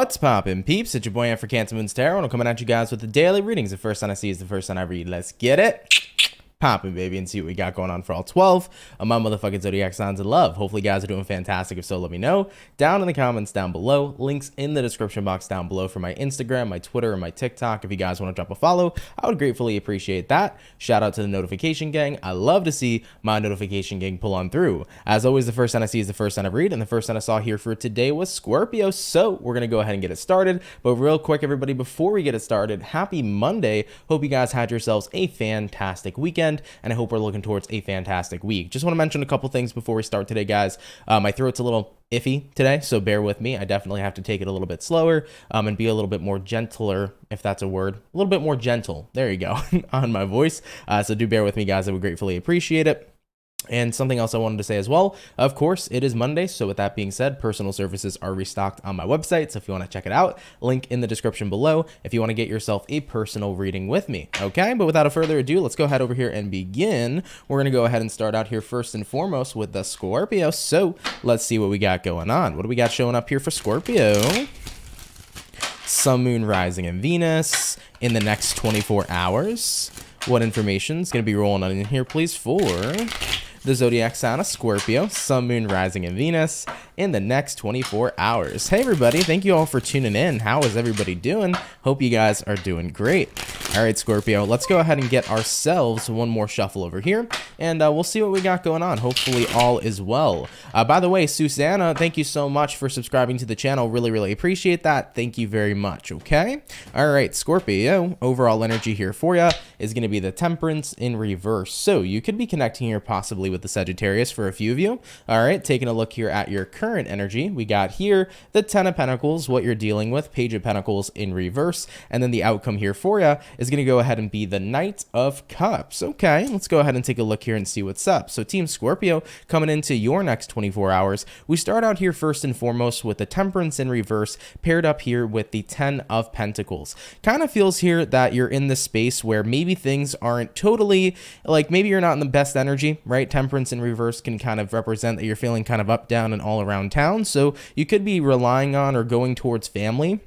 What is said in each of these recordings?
What's poppin', peeps? It's your boy for CancerMoonsTarot, and I'm coming at you guys with the daily readings. The first sign I see is the first sign I read. Let's get it poppin', baby, and see what we got going on for all 12 of my motherfucking zodiac signs in love. Hopefully, you guys are doing fantastic. If so, let me know down in the comments down below. Links in the description box down below for my Instagram, my Twitter, and my TikTok. If you guys want to drop a follow, I would gratefully appreciate that. Shout out to the notification gang. I love to see my notification gang pull on through. As always, the first sign I see is the first sign I read, and the first sign I saw here for today was Scorpio. So we're gonna go ahead and get it started. But real quick, everybody, before we get it started, happy Monday. Hope you guys had yourselves a fantastic weekend, and I hope we're looking towards a fantastic week. Just want to mention a couple things before we start today, guys. My throat's a little iffy today, so bear with me. I definitely have to take it a little bit slower and be a little bit more gentler, if that's a word. A little bit more gentle, there you go, on my voice. So do bear with me, guys. I would gratefully appreciate it. And something else I wanted to say as well, of course, it is Monday. So with that being said, personal services are restocked on my website. So if you want to check it out, link in the description below if you want to get yourself a personal reading with me. Okay, but without further ado, let's go ahead over here and begin. We're going to go ahead and start out here first and foremost with the Scorpio. So let's see what we got going on. What do we got showing up here for Scorpio? Sun, Moon, Rising, and Venus in the next 24 hours. What information is going to be rolling on in here, please, for the zodiac sign of Scorpio, Sun, Moon, Rising, and Venus in the next 24 hours. Hey, everybody. Thank you all for tuning in. How is everybody doing? Hope you guys are doing great. All right, Scorpio, let's go ahead and get ourselves one more shuffle over here, and we'll see what we got going on. Hopefully, all is well. By the way, Susanna, thank you so much for subscribing to the channel. Really, really appreciate that. Thank you very much, okay? All right, Scorpio, overall energy here for you is going to be the Temperance in reverse. So you could be connecting here possibly with the Sagittarius for a few of you. All right, taking a look here at your current energy, we got here the Ten of Pentacles, what you're dealing with, Page of Pentacles in reverse, and then the outcome here for you is going to go ahead and be the Knight of Cups. Okay, let's go ahead and take a look here and see what's up. So Team Scorpio, coming into your next 24 hours, we start out here first and foremost with the Temperance in reverse, paired up here with the Ten of Pentacles. Kind of feels here that you're in this space where maybe things aren't totally, like maybe you're not in the best energy, right? Temperance in reverse can kind of represent that you're feeling kind of up, down, and all around town. So you could be relying on or going towards family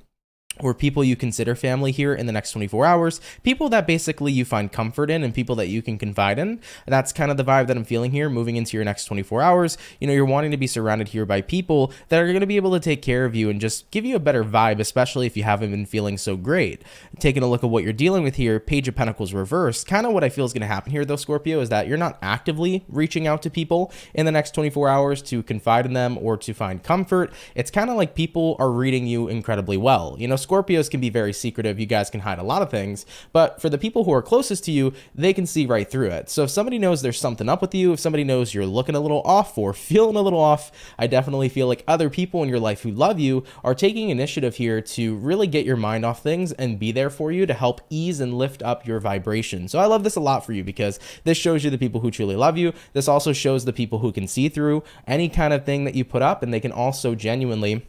or people you consider family here in the next 24 hours, people that basically you find comfort in and people that you can confide in. That's kind of the vibe that I'm feeling here moving into your next 24 hours. You know, you're wanting to be surrounded here by people that are going to be able to take care of you and just give you a better vibe, especially if you haven't been feeling so great. Taking a look at what you're dealing with here, Page of Pentacles reversed, kind of what I feel is going to happen here though, Scorpio, is that you're not actively reaching out to people in the next 24 hours to confide in them or to find comfort. It's kind of like people are reading you incredibly well. You know, Scorpios can be very secretive. You guys can hide a lot of things, but for the people who are closest to you, they can see right through it. So if somebody knows there's something up with you, if somebody knows you're looking a little off or feeling a little off, I definitely feel like other people in your life who love you are taking initiative here to really get your mind off things and be there for you to help ease and lift up your vibration. So I love this a lot for you because this shows you the people who truly love you. This also shows the people who can see through any kind of thing that you put up, and they can also genuinely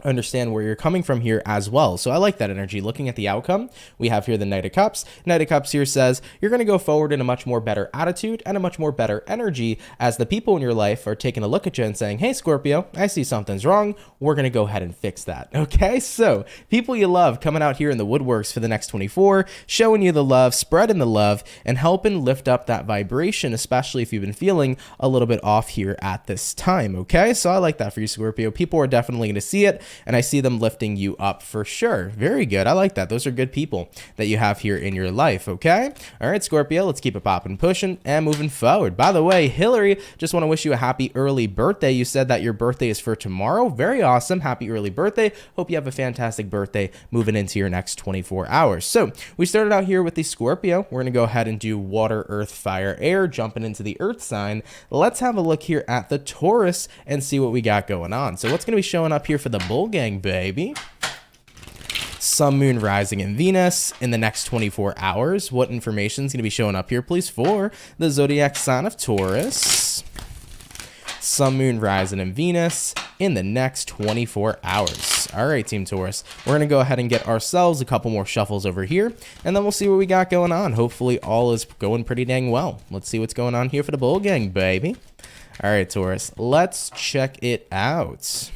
understand where you're coming from here as well. So I like that energy. Looking at the outcome, we have here the Knight of Cups. Knight of Cups here says you're going to go forward in a much more better attitude and a much more better energy as the people in your life are taking a look at you and saying, hey, Scorpio, I see something's wrong. We're going to go ahead and fix that. Okay, so people you love coming out here in the woodworks for the next 24, showing you the love, spreading the love, and helping lift up that vibration, especially if you've been feeling a little bit off here at this time. Okay, so I like that for you, Scorpio. People are definitely going to see it, and I see them lifting you up for sure. Very good. I like that. Those are good people that you have here in your life, okay? All right, Scorpio, let's keep it popping, pushing, and moving forward. By the way, Hillary, just want to wish you a happy early birthday. You said that your birthday is for tomorrow. Very awesome. Happy early birthday. Hope you have a fantastic birthday moving into your next 24 hours. So we started out here with the Scorpio. We're going to go ahead and do water, earth, fire, air, jumping into the earth sign. Let's have a look here at the Taurus and see what we got going on. So what's going to be showing up here for the bull gang, baby? Sun, Moon, Rising, and Venus in the next 24 hours. What information is going to be showing up here, please, for the zodiac sign of Taurus? Sun, Moon, Rising, and Venus in the next 24 hours. All right, Team Taurus, we're going to go ahead and get ourselves a couple more shuffles over here, and then we'll see what we got going on. Hopefully, all is going pretty dang well. Let's see what's going on here for the bull gang, baby. All right, Taurus, let's check it out.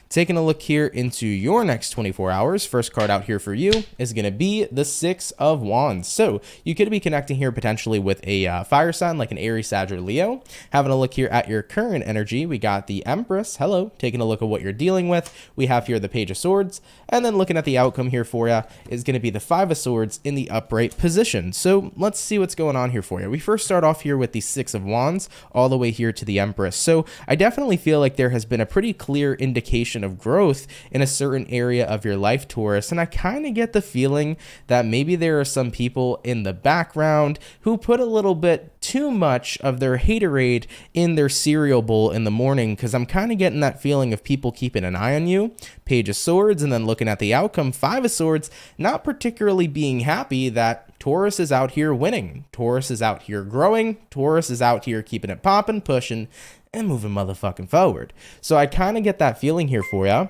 Taking a look here into your next 24 hours, first card out here for you is going to be the Six of Wands. So you could be connecting here potentially with a fire sign like an Aries, Sag, or Leo. Having a look here at your current energy, we got the Empress. Hello. Taking a look at what you're dealing with, we have here the Page of Swords. And then looking at the outcome here for you is going to be the Five of Swords in the upright position. So let's see what's going on here for you. We first start off here with the Six of Wands all the way here to the Empress. So I definitely feel like there has been a pretty clear indication of growth in a certain area of your life, Taurus, and I kind of get the feeling that maybe there are some people in the background who put a little bit too much of their haterade in their cereal bowl in the morning, because I'm kind of getting that feeling of people keeping an eye on you. Page of Swords, and then looking at the outcome, Five of Swords, not particularly being happy that Taurus is out here winning. Taurus is out here growing. Taurus is out here keeping it popping, pushing, and moving motherfucking forward. So I kind of get that feeling here for you,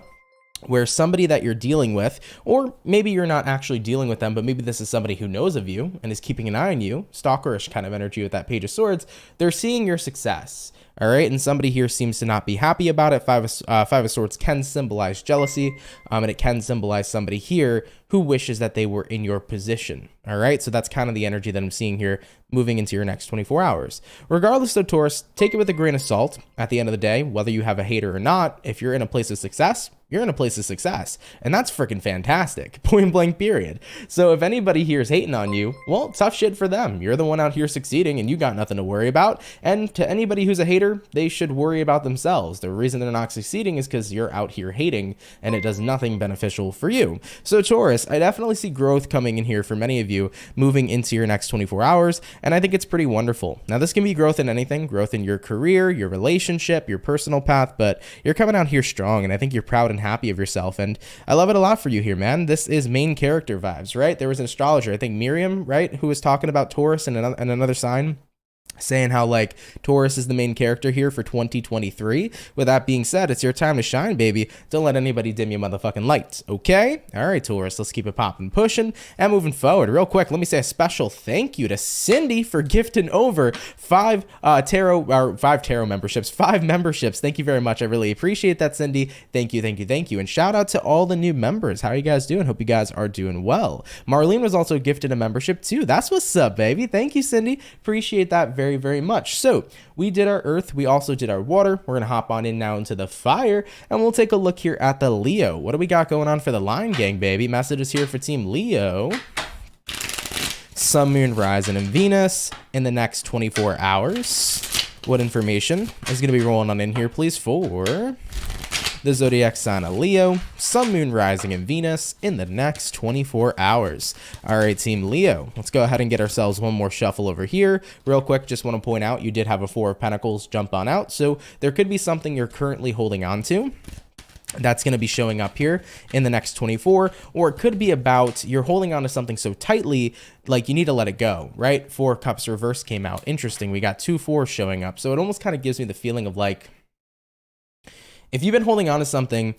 where somebody that you're dealing with, or maybe you're not actually dealing with them, but maybe this is somebody who knows of you and is keeping an eye on you, stalkerish kind of energy with that Page of Swords, they're seeing your success. All right, and somebody here seems to not be happy about it. Five of Swords can symbolize jealousy, and it can symbolize somebody here who wishes that they were in your position. All right, so that's kind of the energy that I'm seeing here moving into your next 24 hours. Regardless of Taurus, take it with a grain of salt. At the end of the day, whether you have a hater or not, if you're in a place of success, you're in a place of success, and that's freaking fantastic, point blank period. So if anybody here is hating on you, well, tough shit for them. You're the one out here succeeding, and you got nothing to worry about. And to anybody who's a hater, they should worry about themselves. The reason they're not succeeding is because you're out here hating, and it does nothing beneficial for you. So Taurus, I definitely see growth coming in here for many of you moving into your next 24 hours, and I think it's pretty wonderful. Now, this can be growth in anything, growth in your career, your relationship, your personal path, but you're coming out here strong, and I think you're proud and happy of yourself, and I love it a lot for you here, man. This is main character vibes, right? There was an astrologer, I think Miriam, right, who was talking about Taurus and another sign, saying how like Taurus is the main character here for 2023. With that being said, it's your time to shine, baby. Don't let anybody dim your motherfucking lights, okay? All right, Taurus, let's keep it popping, pushing, and moving forward. Real quick, let me say a special thank you to Cindy for gifting over five tarot memberships. Thank you very much. I really appreciate that, Cindy. Thank you, thank you, thank you. And shout out to all the new members. How are you guys doing? Hope you guys are doing well. Marlene was also gifted a membership too. That's what's up, baby. Thank you, Cindy. Appreciate that very, very much. So we did our earth, we also did our water. We're gonna hop on in now into the fire, and we'll take a look here at the Leo. What do we got going on for the Lion Gang, baby? Messages here for Team Leo. Sun, Moon, Rising, and Venus in the next 24 hours. What information is gonna be rolling on in here, please, for the zodiac sign of Leo, Sun, Moon, Rising, and Venus in the next 24 hours. All right, Team Leo, let's go ahead and get ourselves one more shuffle over here. Real quick, just want to point out you did have a Four of Pentacles jump on out, so there could be something you're currently holding on to that's going to be showing up here in the next 24, or it could be about you're holding on to something so tightly like you need to let it go, right? Four of Cups reverse came out. Interesting, we got 2 4s showing up, so it almost kind of gives me the feeling of like, if you've been holding on to something,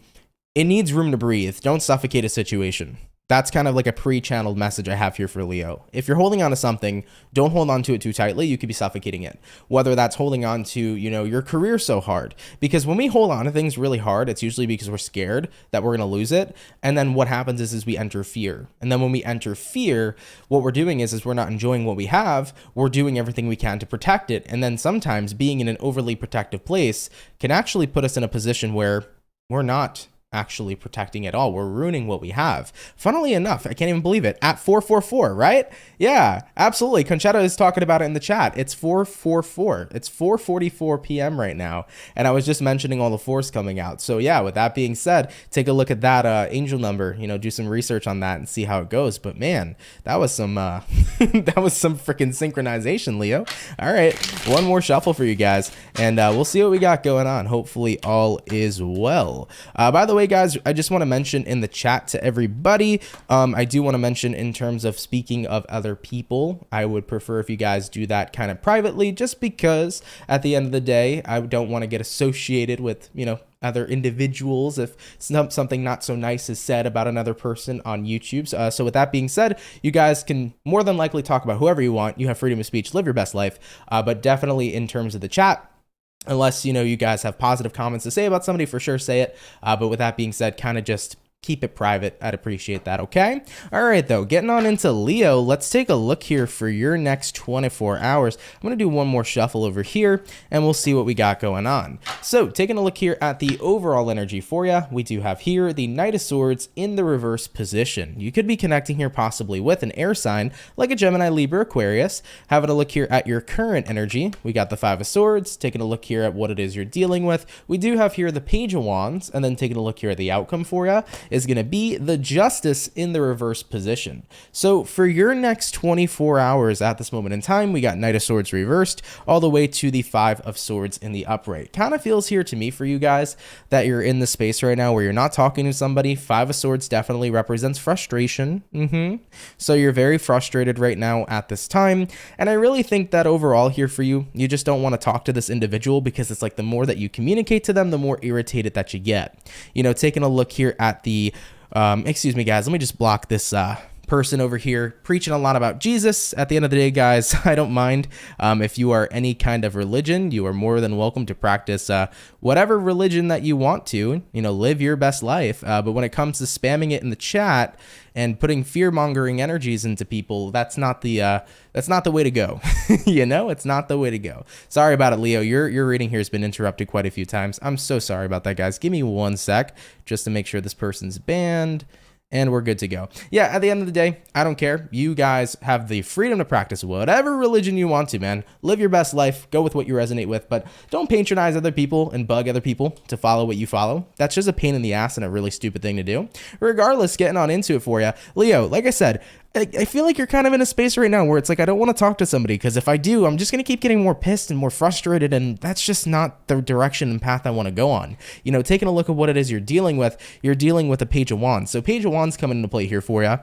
it needs room to breathe. Don't suffocate a situation. That's kind of like a pre-channeled message I have here for Leo. If you're holding on to something, don't hold on to it too tightly. You could be suffocating it. Whether that's holding on to, you know, your career so hard. Because when we hold on to things really hard, it's usually because we're scared that we're going to lose it. And then what happens is we enter fear. And then when we enter fear, what we're doing is we're not enjoying what we have. We're doing everything we can to protect it. And then sometimes being in an overly protective place can actually put us in a position where we're not actually protecting it all. We're ruining what we have. Funnily enough, I can't even believe it. At 444, right? Yeah, absolutely. Conchetta is talking about it in the chat. It's 444. It's 4:44 p.m. right now. And I was just mentioning all the fours coming out. So yeah, with that being said, take a look at that angel number, you know, do some research on that and see how it goes. But man, that was some that was some freaking synchronization, Leo. All right, one more shuffle for you guys, and we'll see what we got going on. Hopefully all is well. By the way, guys, I just want to mention in the chat to everybody, I do want to mention in terms of speaking of other people, I would prefer if you guys do that kind of privately, just because at the end of the day, I don't want to get associated with, you know, other individuals if something not so nice is said about another person on YouTube. So with that being said, you guys can more than likely talk about whoever you want. You have freedom of speech, live your best life, but definitely in terms of the chat, Unless, you know, you guys have positive comments to say about somebody, for sure say it. But with that being said, kind of just keep it private. I'd appreciate that, okay? All right, though, getting on into Leo, let's take a look here for your next 24 hours. I'm going to do one more shuffle over here, and we'll see what we got going on. So, taking a look here at the overall energy for you, we do have here the Knight of Swords in the reverse position. You could be connecting here possibly with an air sign, like a Gemini, Libra, Aquarius. Having a look here at your current energy, we got the Five of Swords. Taking a look here at what it is you're dealing with, we do have here the Page of Wands, and then taking a look here at the outcome for you, is going to be the Justice in the reverse position. So for your next 24 hours at this moment in time, we got Knight of Swords reversed all the way to the Five of Swords in the upright. Kind of feels here to me for you guys that you're in the space right now where you're not talking to somebody. Five of Swords definitely represents frustration. So you're very frustrated right now at this time. And I really think that overall here for you, you just don't want to talk to this individual because it's like the more that you communicate to them, the more irritated that you get. You know, taking a look here at the excuse me, guys. Let me just block this person over here preaching a lot about Jesus. At the end of the day, guys, I don't mind. If you are any kind of religion, you are more than welcome to practice whatever religion that you want to, you know, live your best life. But when it comes to spamming it in the chat and putting fear-mongering energies into people, that's not the way to go. You know, it's not the way to go. Sorry about it, Leo. Your reading here has been interrupted quite a few times. I'm so sorry about that, guys. Give me one sec just to make sure this person's banned. And we're good to go. Yeah, at the end of the day, I don't care. You guys have the freedom to practice whatever religion you want to, man. Live your best life. Go with what you resonate with. But don't patronize other people and bug other people to follow what you follow. That's just a pain in the ass and a really stupid thing to do. Regardless, getting on into it for you. Leo, like I said, I feel like you're kind of in a space right now where it's like, I don't want to talk to somebody because if I do, I'm just going to keep getting more pissed and more frustrated. And that's just not the direction and path I want to go on. You know, taking a look at what it is you're dealing with a Page of Wands. So Page of Wands coming into play here for you.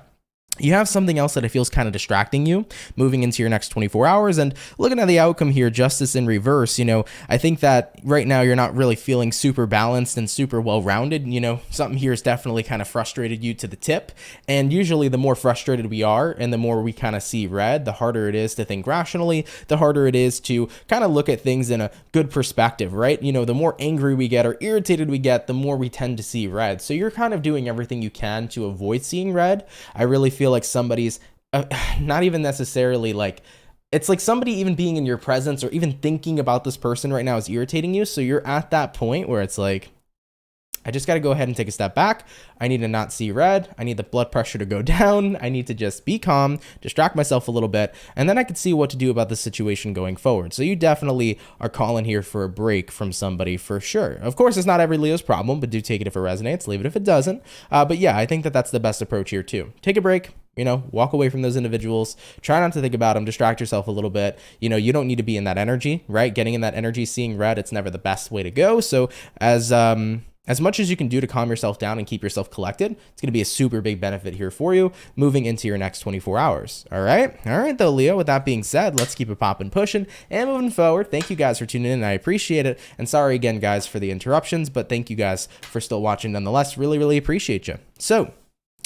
You have something else that it feels kind of distracting you moving into your next 24 hours. And looking at the outcome here, Justice in reverse, you know, I think that right now you're not really feeling super balanced and super well-rounded. You know, something here has definitely kind of frustrated you to the tip. And usually the more frustrated we are and the more we kind of see red, the harder it is to think rationally, the harder it is to kind of look at things in a good perspective, right? You know, the more angry we get or irritated we get, the more we tend to see red. So you're kind of doing everything you can to avoid seeing red. I really feel like somebody's not even necessarily like, it's like somebody even being in your presence or even thinking about this person right now is irritating you. So you're at that point where it's like, I just got to go ahead and take a step back. I need to not see red. I need the blood pressure to go down. I need to just be calm, distract myself a little bit, and then I can see what to do about the situation going forward. So you definitely are calling here for a break from somebody for sure. Of course, it's not every Leo's problem, but do take it if it resonates. Leave it if it doesn't. But yeah, I think that that's the best approach here too. Take a break. You know, walk away from those individuals. Try not to think about them. Distract yourself a little bit. You know, you don't need to be in that energy, right? Getting in that energy, seeing red, it's never the best way to go. So as much as you can do to calm yourself down and keep yourself collected, it's going to be a super big benefit here for you moving into your next 24 hours. All right? All right, though, Leo, with that being said, let's keep it popping, pushing, and moving forward. Thank you guys for tuning in. I appreciate it. And sorry again, guys, for the interruptions, but thank you guys for still watching nonetheless. Really, really appreciate you. So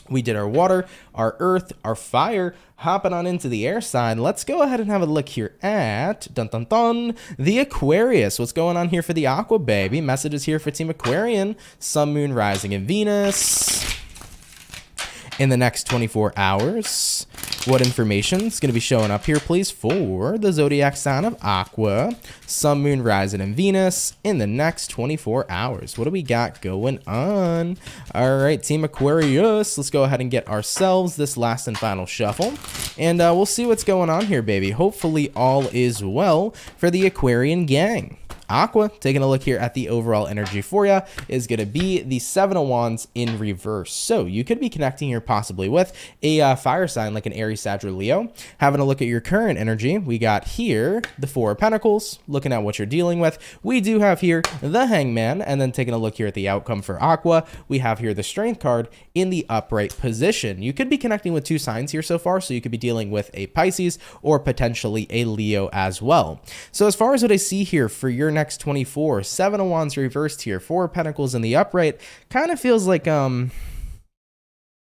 we did our water, our earth, our fire. Hopping on into the air side, let's go ahead and have a look here at the Aquarius. What's going on here for the Aqua baby? Messages here for Team Aquarian. Sun, Moon, Rising, and Venus in the next 24 hours. What information is going to be showing up here, please, for the zodiac sign of Aqua, Sun, Moon, Rising, and Venus in the next 24 hours? What do we got going on? All right, Team Aquarius, let's go ahead and get ourselves this last and final shuffle, and we'll see what's going on here, baby. Hopefully all is well for the Aquarian gang. Aqua, taking a look here at the overall energy for you, is going to be the Seven of Wands in reverse. So you could be connecting here possibly with a fire sign like an Aries, Sag, or Leo. Having a look at your current energy, we got here the Four of Pentacles. Looking at what you're dealing with, we do have here the Hangman. And then taking a look here at the outcome for Aqua, we have here the Strength card in the upright position. You could be connecting with two signs here so far. So you could be dealing with a Pisces or potentially a Leo as well. So as far as what I see here for your next 24, Seven of Wands reversed here, Four of Pentacles in the upright, kind of feels like you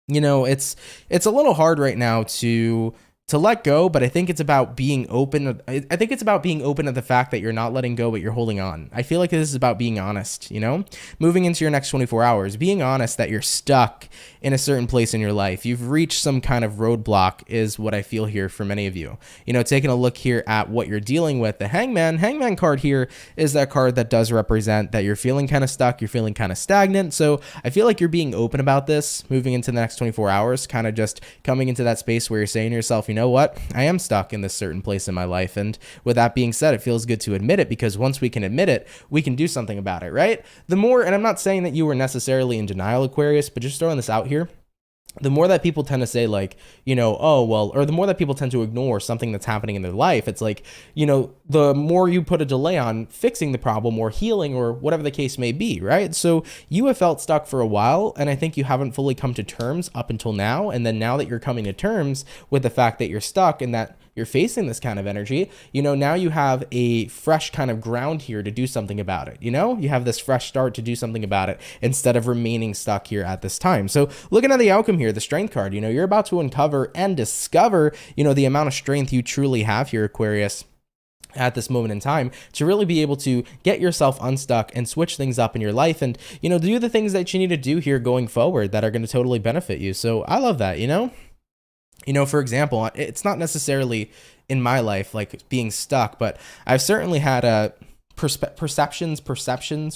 know, it's a little hard right now to to let go, but I think it's about being open. I think it's about being open to the fact that you're not letting go, but you're holding on. I feel like this is about being honest, you know, moving into your next 24 hours, being honest that you're stuck in a certain place in your life. You've reached some kind of roadblock is what I feel here for many of you. You know, taking a look here at what you're dealing with, the Hangman card here is that card that does represent that you're feeling kind of stuck, you're feeling kind of stagnant. So I feel like you're being open about this, moving into the next 24 hours, kind of just coming into that space where you're saying to yourself, you know what, I am stuck in this certain place in my life. And with that being said, it feels good to admit it, because once we can admit it, we can do something about it, right? The more, and I'm not saying that you were necessarily in denial, Aquarius, but just throwing this out here, the more that people tend to say, like, you know, oh, well, or the more that people tend to ignore something that's happening in their life, it's like, you know, the more you put a delay on fixing the problem or healing or whatever the case may be, right? So you have felt stuck for a while, and I think you haven't fully come to terms up until now. And then now that you're coming to terms with the fact that you're stuck and that you're facing this kind of energy, you know, now you have a fresh kind of ground here to do something about it. You know, you have this fresh start to do something about it instead of remaining stuck here at this time. So looking at the outcome here, the Strength card, you know, you're about to uncover and discover, you know, the amount of strength you truly have here, Aquarius, at this moment in time, to really be able to get yourself unstuck and switch things up in your life and, you know, do the things that you need to do here going forward that are going to totally benefit you. So I love that, you know. You know, for example, it's not necessarily in my life like being stuck, but I've certainly had perceptions,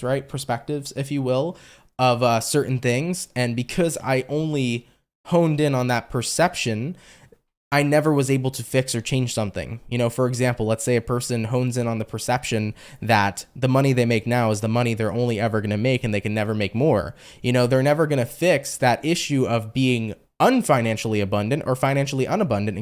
right? Perspectives, if you will, of certain things. And because I only honed in on that perception, I never was able to fix or change something. You know, for example, let's say a person hones in on the perception that the money they make now is the money they're only ever going to make and they can never make more. You know, they're never going to fix that issue of being unfinancially abundant or financially unabundant,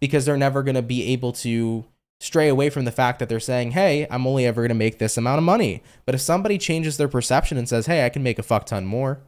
because they're never going to be able to stray away from the fact that they're saying, hey, I'm only ever going to make this amount of money. But if somebody changes their perception and says, hey, I can make a fuck ton more,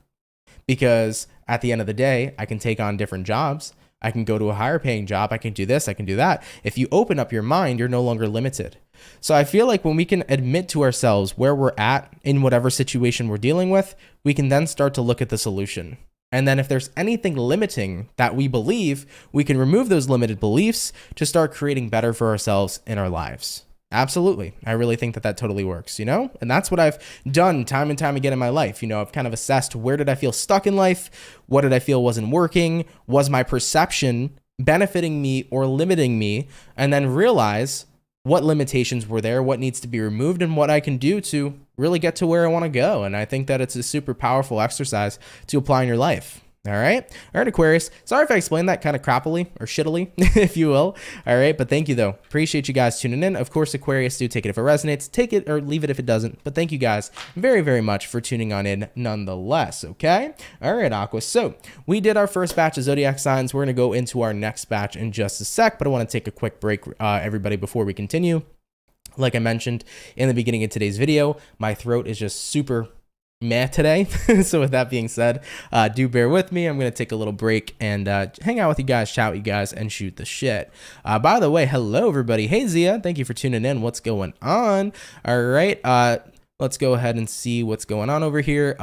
because at the end of the day, I can take on different jobs. I can go to a higher paying job. I can do this. I can do that. If you open up your mind, you're no longer limited. So I feel like when we can admit to ourselves where we're at in whatever situation we're dealing with, we can then start to look at the solution. And then if there's anything limiting that we believe, we can remove those limited beliefs to start creating better for ourselves in our lives. Absolutely. I really think that that totally works, you know? And that's what I've done time and time again in my life. You know, I've kind of assessed, where did I feel stuck in life? What did I feel wasn't working? Was my perception benefiting me or limiting me? And then realize what limitations were there, what needs to be removed, and what I can do to really get to where I want to go. And I think that it's a super powerful exercise to apply in your life. All right, Aquarius. Sorry if I explained that kind of crappily or shittily, if you will. All right, but thank you though. Appreciate you guys tuning in. Of course, Aquarius, do take it if it resonates, take it or leave it if it doesn't. But thank you guys very, very much for tuning on in nonetheless. Okay. All right, Aqua. So we did our first batch of zodiac signs. We're going to go into our next batch in just a sec, but I want to take a quick break, everybody, before we continue. Like I mentioned in the beginning of today's video, my throat is just super meh today. So with that being said, do bear with me. I'm going to take a little break and hang out with you guys, chat with you guys, and shoot the shit. By the way, hello everybody. Hey Zia, thank you for tuning in. What's going on? All right, let's go ahead and see what's going on over here.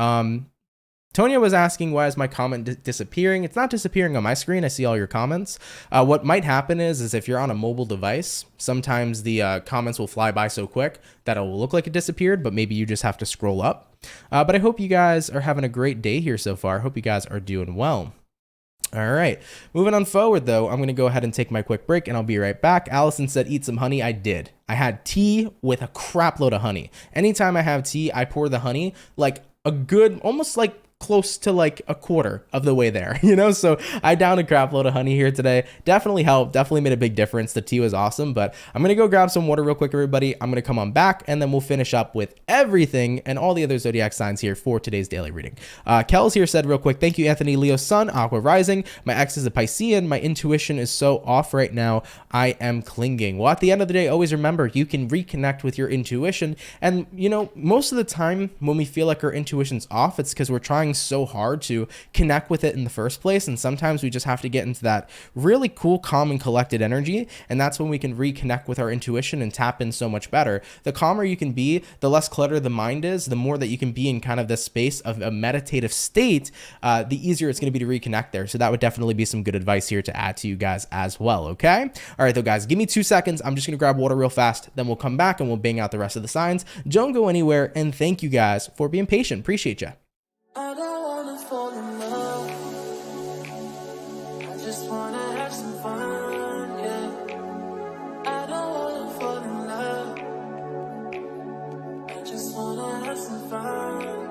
Tonya was asking, why is my comment disappearing? It's not disappearing on my screen. I see all your comments. What might happen is if you're on a mobile device, sometimes the comments will fly by so quick that it will look like it disappeared, but maybe you just have to scroll up. But I hope you guys are having a great day here so far. I hope you guys are doing well. All right, moving on forward though, I'm going to go ahead and take my quick break and I'll be right back. Allison said, eat some honey. I did. I had tea with a crap load of honey. Anytime I have tea, I pour the honey like a good, almost like close to like a quarter of the way there, you know? So I downed a crap load of honey here today. Definitely helped, definitely made a big difference. The tea was awesome, but I'm going to go grab some water real quick, everybody. I'm going to come on back and then we'll finish up with everything and all the other zodiac signs here for today's daily reading. Kel's here said real quick, thank you, Anthony, Leo sun, Aqua rising. My ex is a Piscean. My intuition is so off right now. I am clinging. Well, at the end of the day, always remember you can reconnect with your intuition. And you know, most of the time when we feel like our intuition's off, it's because we're trying trying so hard to connect with it in the first place. And sometimes we just have to get into that really cool, calm, and collected energy. And that's when we can reconnect with our intuition and tap in so much better. The calmer you can be, the less cluttered the mind is, the more that you can be in kind of this space of a meditative state, the easier it's going to be to reconnect there. So that would definitely be some good advice here to add to you guys as well. Okay. All right, though, guys, give me 2 seconds. I'm just going to grab water real fast. Then we'll come back and we'll bang out the rest of the signs. Don't go anywhere. And thank you guys for being patient. Appreciate you. I don't wanna fall in love. I just wanna have some fun, yeah. I don't wanna fall in love. I just wanna have some fun.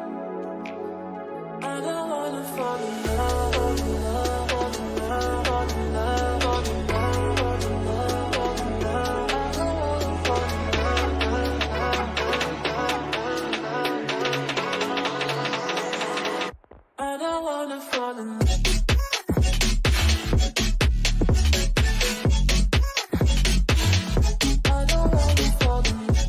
I don't wanna fall in love, fall in love, fall in love, fall in love, fall in love, fall in love, fall in love. I don't wanna fall in love. I don't wanna fall in love. I don't wanna fall in love.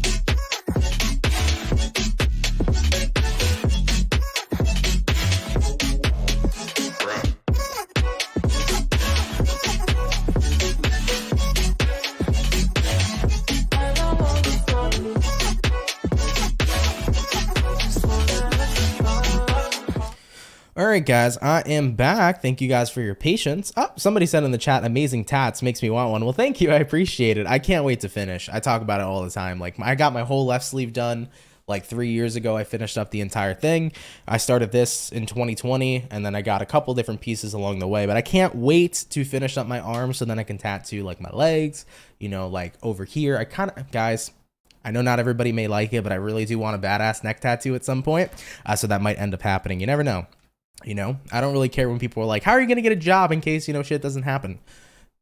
All right, guys, I am back. Thank you guys for your patience. Oh, somebody said in the chat, amazing tats makes me want one. Well, thank you. I appreciate it. I can't wait to finish. I talk about it all the time. Like, I got my whole left sleeve done like 3 years ago. I finished up the entire thing. I started this in 2020, and then I got a couple different pieces along the way, but I can't wait to finish up my arms so then I can tattoo like my legs, you know, like over here. I kind of, guys, I know not everybody may like it, but I really do want a badass neck tattoo at some point. So that might end up happening. You never know. You know, I don't really care when people are like, how are you going to get a job in case, you know, shit doesn't happen?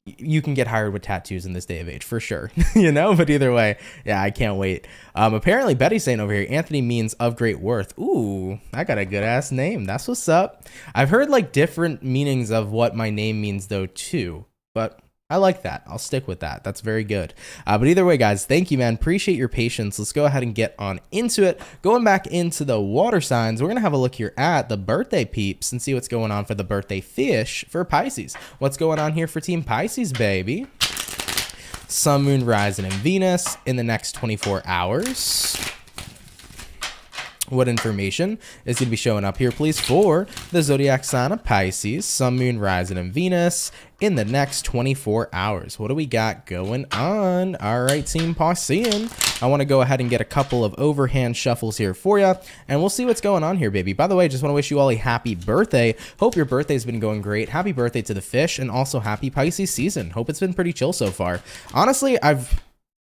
You can get hired with tattoos in this day of age for sure, you know, but either way, yeah, I can't wait. Apparently Betty's saying over here, Anthony means of great worth. Ooh, I got a good ass name. That's what's up. I've heard like different meanings of what my name means though too, but I like that. I'll stick with that. That's very good. But either way, guys, thank you, man. Appreciate your patience. Let's go ahead and get on into it. Going back into the water signs, we're going to have a look here at the birthday peeps and see what's going on for the birthday fish for Pisces. What's going on here for Team Pisces, baby? Sun, Moon, Rising, and Venus in the next 24 hours. What information is going to be showing up here, please, for the zodiac sign of Pisces, Sun, Moon, Rising, and Venus in the next 24 hours? What do we got going on? All right, Team Piscean, I want to go ahead and get a couple of overhand shuffles here for you, and we'll see what's going on here, baby. By the way, just want to wish you all a happy birthday. Hope your birthday's been going great. Happy birthday to the fish, and also happy Pisces season. Hope it's been pretty chill so far. Honestly, I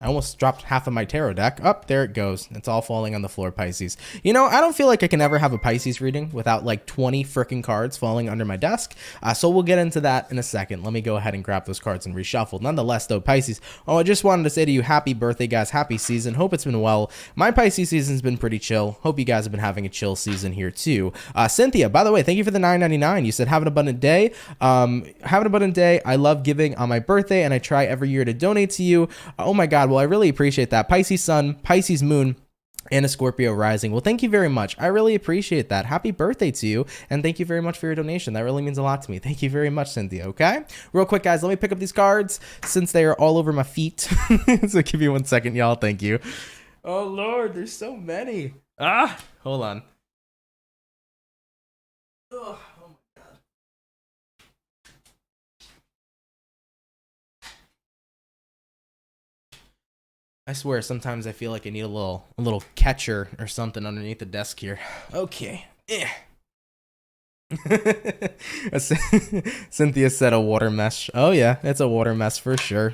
almost dropped half of my tarot deck. Up there it goes. It's all falling on the floor, Pisces. You know, I don't feel like I can ever have a Pisces reading without like 20 freaking cards falling under my desk. So we'll get into that in a second. Let me go ahead and grab those cards and reshuffle. Nonetheless, though, Pisces, I just wanted to say to you, happy birthday, guys. Happy season. Hope it's been well. My Pisces season's been pretty chill. Hope you guys have been having a chill season here too. Cynthia, by the way, thank you for the $9.99. You said have an abundant day. Have an abundant day. I love giving on my birthday, and I try every year to donate to you. Oh my God. Well, I really appreciate that. Pisces Sun, Pisces Moon, and a Scorpio rising. Well, thank you very much. I really appreciate that. Happy birthday to you, and thank you very much for your donation. That really means a lot to me. Thank you very much, Cynthia. Okay, real quick, guys, let me pick up these cards since they are all over my feet. So give me 1 second, y'all. Thank you. Oh Lord, there's so many. Hold on. Ugh. I swear, sometimes I feel like I need a little catcher or something underneath the desk here. Okay. Cynthia said a water mesh. Oh yeah, it's a water mesh for sure.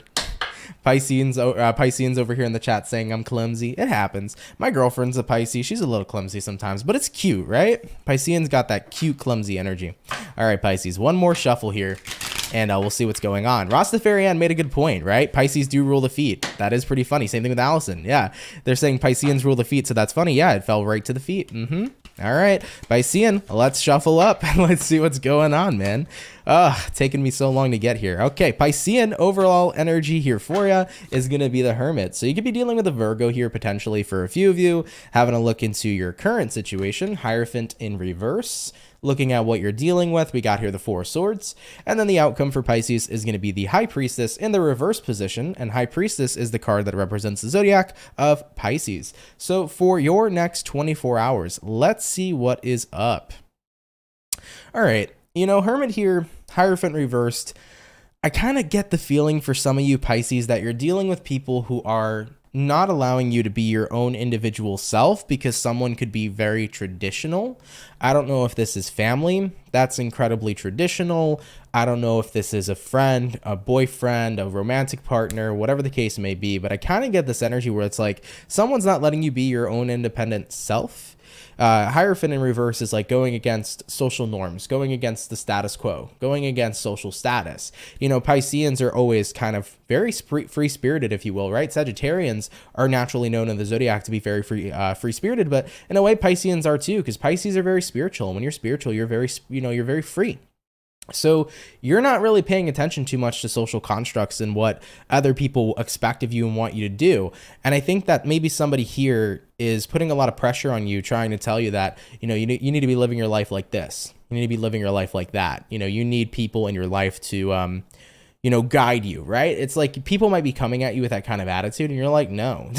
Pisceans over here in the chat saying I'm clumsy. It happens. My girlfriend's a Pisces. She's a little clumsy sometimes, but it's cute, right? Pisceans got that cute, clumsy energy. All right, Pisces, one more shuffle here, and we'll see what's going on. Rastafarian made a good point, right? Pisces do rule the feet. That is pretty funny. Same thing with Allison. Yeah, they're saying Pisceans rule the feet, so that's funny. Yeah, it fell right to the feet. All right, Piscean, let's shuffle up and let's see what's going on, man. Taking me so long to get here. Okay, Piscean overall energy here for you is going to be the Hermit. So you could be dealing with a Virgo here potentially for a few of you, having a look into your current situation. Hierophant in reverse. Looking at what you're dealing with, we got here the Four of Swords. And then the outcome for Pisces is going to be the High Priestess in the reverse position. And High Priestess is the card that represents the zodiac of Pisces. So for your next 24 hours, let's see what is up. All right. You know, Hermit here, Hierophant reversed. I kind of get the feeling for some of you Pisces that you're dealing with people who are not allowing you to be your own individual self because someone could be very traditional. I don't know if this is family that's incredibly traditional. I don't know if this is a friend, a boyfriend, a romantic partner, whatever the case may be, but I kind of get this energy where it's like someone's not letting you be your own independent self. Hierophant in reverse is like going against social norms, going against the status quo, going against social status. You know, Pisceans are always kind of very free-spirited, if you will, right? Sagittarians are naturally known in the zodiac to be very free-spirited, but in a way, Pisceans are too, because Pisces are very spiritual. And when you're spiritual, you're very, you're very free. So you're not really paying attention too much to social constructs and what other people expect of you and want you to do. And I think that maybe somebody here is putting a lot of pressure on you, trying to tell you that, you need to be living your life like this. You need to be living your life like that. You need people in your life to, guide you, right? It's like people might be coming at you with that kind of attitude and you're like, no,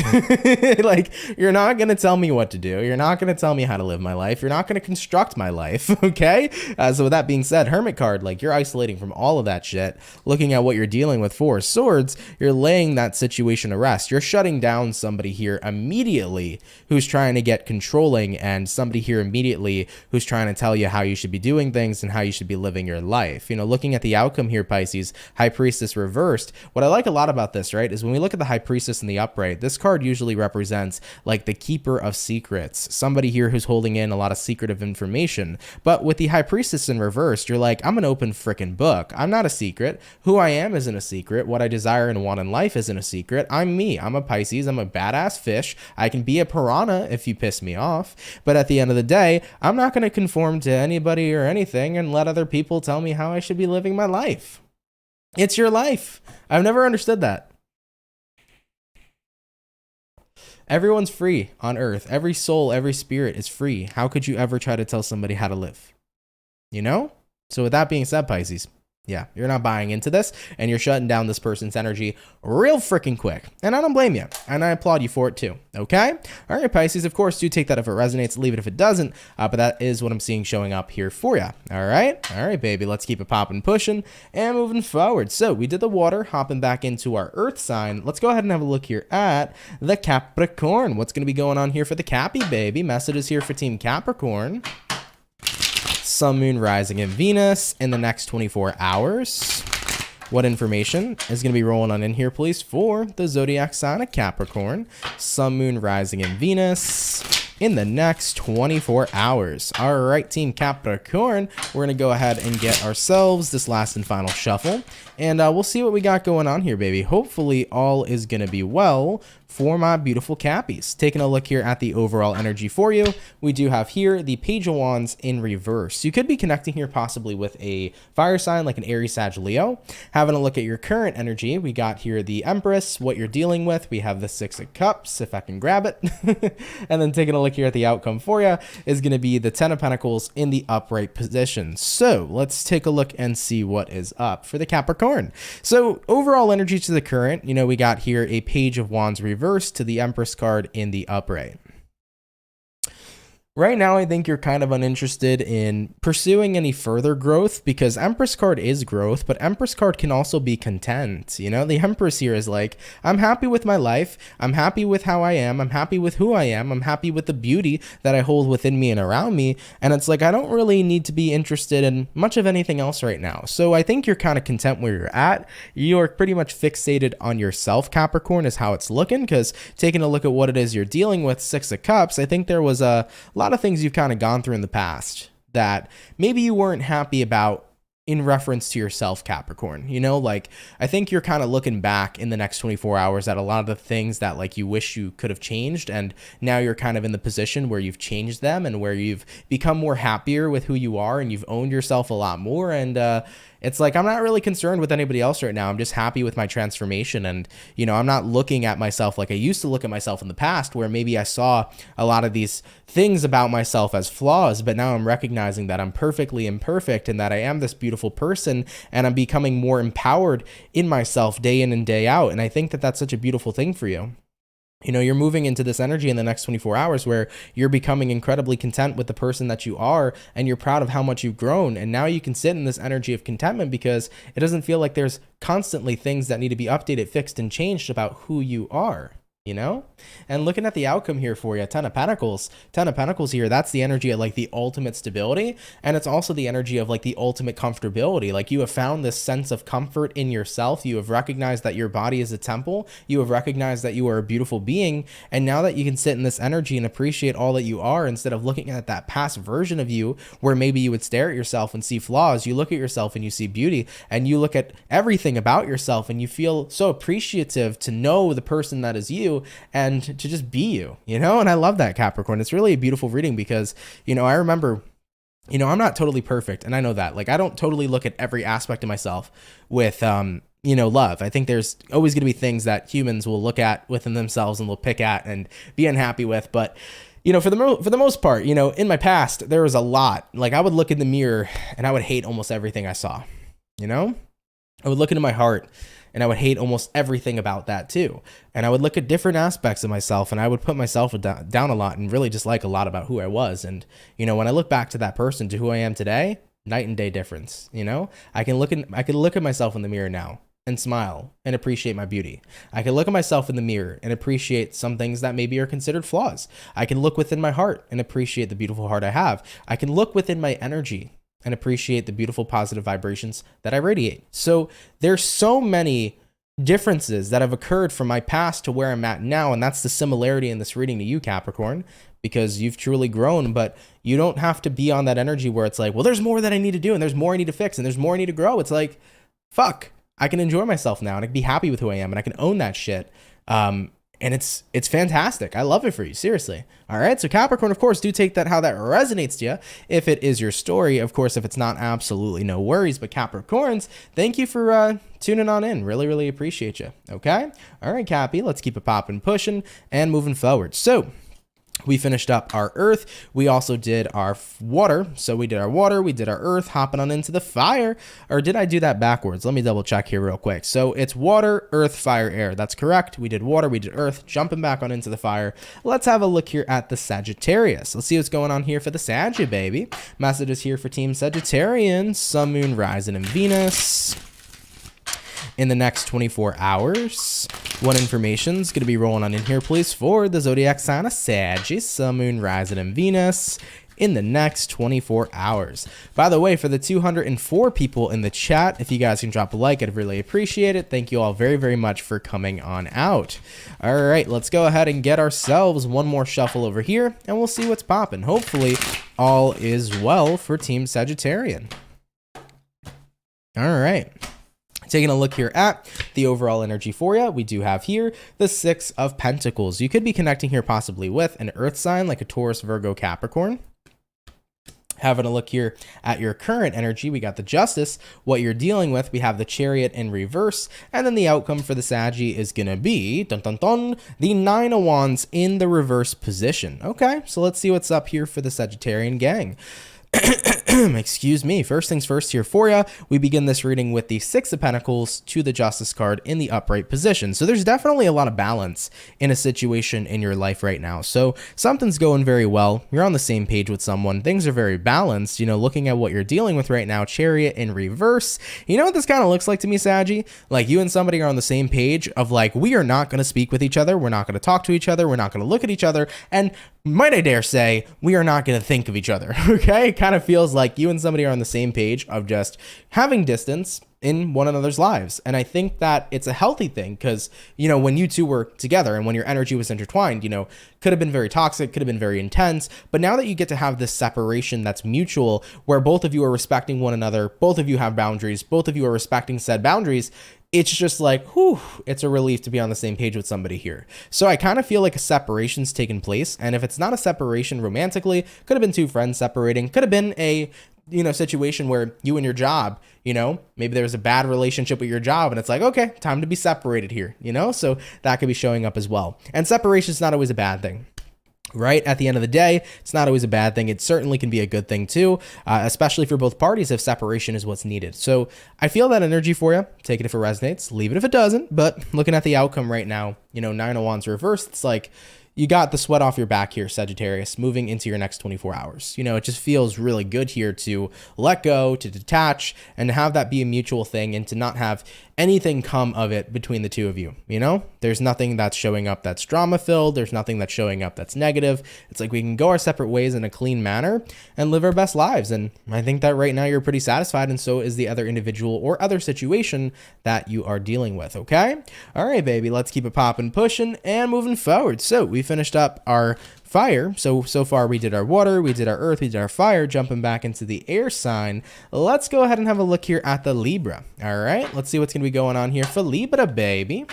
like, you're not going to tell me what to do. You're not going to tell me how to live my life. You're not going to construct my life. Okay. So with that being said, Hermit card, like you're isolating from all of that shit, looking at what you're dealing with. Four of Swords, you're laying that situation to rest. You're shutting down somebody here immediately who's trying to get controlling, and somebody here immediately who's trying to tell you how you should be doing things and how you should be living your life. Looking at the outcome here, Pisces, High Priestess reversed. What I like a lot about this, right, is when we look at the High Priestess in the upright, this card usually represents like the keeper of secrets, somebody here who's holding in a lot of secretive information. But with the High Priestess in reversed, you're like, I'm an open freaking book. I'm not a secret. Who I am isn't a secret. What I desire and want in life isn't a secret. I'm me. I'm a Pisces. I'm a badass fish. I can be a piranha if you piss me off. But at the end of the day, I'm not going to conform to anybody or anything and let other people tell me how I should be living my life. It's your life. I've never understood that. Everyone's free on earth. Every soul, every spirit is free. How could you ever try to tell somebody how to live? So with that being said, Pisces, yeah, you're not buying into this and you're shutting down this person's energy real freaking quick. And I don't blame you. And I applaud you for it too. Okay? All right, Pisces, of course, do take that if it resonates, leave it if it doesn't. But that is what I'm seeing showing up here for you. All right? All right, baby. Let's keep it popping, pushing, and moving forward. So we did the water, hopping back into our earth sign. Let's go ahead and have a look here at the Capricorn. What's going to be going on here for the Cappy, baby? Messages here for Team Capricorn. Sun, Moon, Rising, and Venus in the next 24 hours. What information is going to be rolling on in here, please, for the zodiac sign of Capricorn? Sun, Moon, Rising, and Venus in the next 24 hours. All right, Team Capricorn, we're going to go ahead and get ourselves this last and final shuffle, and we'll see what we got going on here, baby. Hopefully, all is going to be well for my beautiful Cappies. Taking a look here at the overall energy for you, we do have here the Page of Wands in reverse. You could be connecting here possibly with a fire sign like an Aries, Sag, Leo. Having a look at your current energy, we got here the Empress, what you're dealing with. We have the Six of Cups, if I can grab it. And then taking a look here at the outcome for you is going to be the Ten of Pentacles in the upright position. So let's take a look and see what is up for the Capricorn. So overall energy to the current, we got here a Page of Wands reverse to the Empress card in the upright. Right now, I think you're kind of uninterested in pursuing any further growth because Empress card is growth, but Empress card can also be content. The Empress here is like, I'm happy with my life. I'm happy with how I am. I'm happy with who I am. I'm happy with the beauty that I hold within me and around me. And it's like, I don't really need to be interested in much of anything else right now. So I think you're kind of content where you're at. You're pretty much fixated on yourself, Capricorn, is how it's looking, because taking a look at what it is you're dealing with, Six of Cups, I think there was a lot of things you've kind of gone through in the past that maybe you weren't happy about in reference to yourself, Capricorn. I think you're kind of looking back in the next 24 hours at a lot of the things that like you wish you could have changed, and now you're kind of in the position where you've changed them and where you've become more happier with who you are and you've owned yourself a lot more, and It's like, I'm not really concerned with anybody else right now. I'm just happy with my transformation. And, you know, I'm not looking at myself like I used to look at myself in the past, where maybe I saw a lot of these things about myself as flaws, but now I'm recognizing that I'm perfectly imperfect and that I am this beautiful person, and I'm becoming more empowered in myself day in and day out. And I think that that's such a beautiful thing for you. You know, you're moving into this energy in the next 24 hours where you're becoming incredibly content with the person that you are, and you're proud of how much you've grown. And now you can sit in this energy of contentment because it doesn't feel like there's constantly things that need to be updated, fixed, and changed about who you are. You know, and looking at the outcome here for you, 10 of Pentacles here, that's the energy of like the ultimate stability. And it's also the energy of like the ultimate comfortability. Like, you have found this sense of comfort in yourself. You have recognized that your body is a temple. You have recognized that you are a beautiful being. And now that you can sit in this energy and appreciate all that you are, instead of looking at that past version of you where maybe you would stare at yourself and see flaws, you look at yourself and you see beauty, and you look at everything about yourself and you feel so appreciative to know the person that is you, and to just be you, you know? And I love that, Capricorn. It's really a beautiful reading because, you know, I remember, you know, I'm not totally perfect, and I know that. Like, I don't totally look at every aspect of myself with, you know, love. I think there's always going to be things that humans will look at within themselves and will pick at and be unhappy with. But, you know, for the most part, you know, in my past, there was a lot. Like, I would look in the mirror and I would hate almost everything I saw, you know? I would look into my heart and I would hate almost everything about that too. And I would look at different aspects of myself and I would put myself down a lot and really dislike a lot about who I was. And, you know, when I look back to that person to who I am today, night and day difference, you know? I can look at myself in the mirror now and smile and appreciate my beauty. I can look at myself in the mirror and appreciate some things that maybe are considered flaws. I can look within my heart and appreciate the beautiful heart I have. I can look within my energy and appreciate the beautiful positive vibrations that I radiate. So there's so many differences that have occurred from my past to where I'm at now. And that's the similarity in this reading to you, Capricorn, because you've truly grown, but you don't have to be on that energy where it's like, well, there's more that I need to do and there's more I need to fix and there's more I need to grow. It's like, fuck, I can enjoy myself now and I can be happy with who I am and I can own that shit. And it's fantastic. I love it for you. Seriously. All right. So Capricorn, of course, do take that how that resonates to you. If it is your story, of course, if it's not, absolutely no worries. But Capricorns, thank you for tuning on in. Really, really appreciate you. Okay. All right, Cappy, let's keep it popping, pushing, and moving forward. So we finished up our earth. We also did our water. So we did our water, we did our earth, hopping on into the fire. Or did I do that backwards? Let me double check here real quick. So it's water, earth, fire, air. That's correct. We did water, we did earth, jumping back on into the fire. Let's have a look here at the Sagittarius. Let's see what's going on here for the Saggy, baby. Messages here for Team Sagittarian, Sun, Moon, Rising, and Venus in the next 24 hours. What information's going to be rolling on in here, please, for the zodiac sign of Sagittarius, Sun, Moon, Rising, and Venus in the next 24 hours. By the way, for the 204 people in the chat, if you guys can drop a like, I'd really appreciate it. Thank you all very, very much for coming on out. All right, let's go ahead and get ourselves one more shuffle over here, and we'll see what's popping. Hopefully, all is well for Team Sagittarian. All right. Taking a look here at the overall energy for you, we do have here the Six of Pentacles. You could be connecting here possibly with an earth sign like a Taurus, Virgo, Capricorn. Having a look here at your current energy, we got the Justice. What you're dealing with, we have the Chariot in reverse. And then the outcome for the Saggy is going to be, dun, dun, dun, the Nine of Wands in the reverse position. Okay, so let's see what's up here for the Sagittarian gang. Excuse me. First things first here for you, we begin this reading with the Six of Pentacles to the Justice card in the upright position. So there's definitely a lot of balance in a situation in your life right now. So something's going very well. You're on the same page with someone. Things are very balanced. You know, looking at what you're dealing with right now, Chariot in reverse. You know what this kind of looks like to me, Saggy? Like you and somebody are on the same page of like, we are not going to speak with each other. We're not going to talk to each other. We're not going to look at each other. And might I dare say, we are not going to think of each other. Okay. It kind of feels like you and somebody are on the same page of just having distance in one another's lives. And I think that it's a healthy thing because, you know, when you two were together and when your energy was intertwined, you know, could have been very toxic, could have been very intense. But now that you get to have this separation that's mutual, where both of you are respecting one another, both of you have boundaries, both of you are respecting said boundaries, it's just like, whew, it's a relief to be on the same page with somebody here. So I kind of feel like a separation's taken place. And if it's not a separation romantically, could have been two friends separating, could have been a situation where you and your job, maybe there's a bad relationship with your job and it's like, okay, time to be separated here, so that could be showing up as well. And separation is not always a bad thing. Right? At the end of the day, it's not always a bad thing. It certainly can be a good thing too, especially for both parties if separation is what's needed. So I feel that energy for you. Take it if it resonates, leave it if it doesn't. But looking at the outcome right now, 9 of Wands reversed, it's like you got the sweat off your back here, Sagittarius, moving into your next 24 hours. It just feels really good here to let go, to detach, and to have that be a mutual thing and to not have anything come of it between the two of you. There's nothing that's showing up that's drama filled. There's nothing that's showing up that's negative. It's like we can go our separate ways in a clean manner and live our best lives. And I think that right now you're pretty satisfied, and so is the other individual or other situation that you are dealing with. Okay. All right, baby, let's keep it popping, pushing, and moving forward. So we finished up our fire. So far we did our water, we did our earth, we did our fire. Jumping back into the air sign, let's go ahead and have a look here at the Libra. All right, let's see what's gonna be going on here for Libra, baby.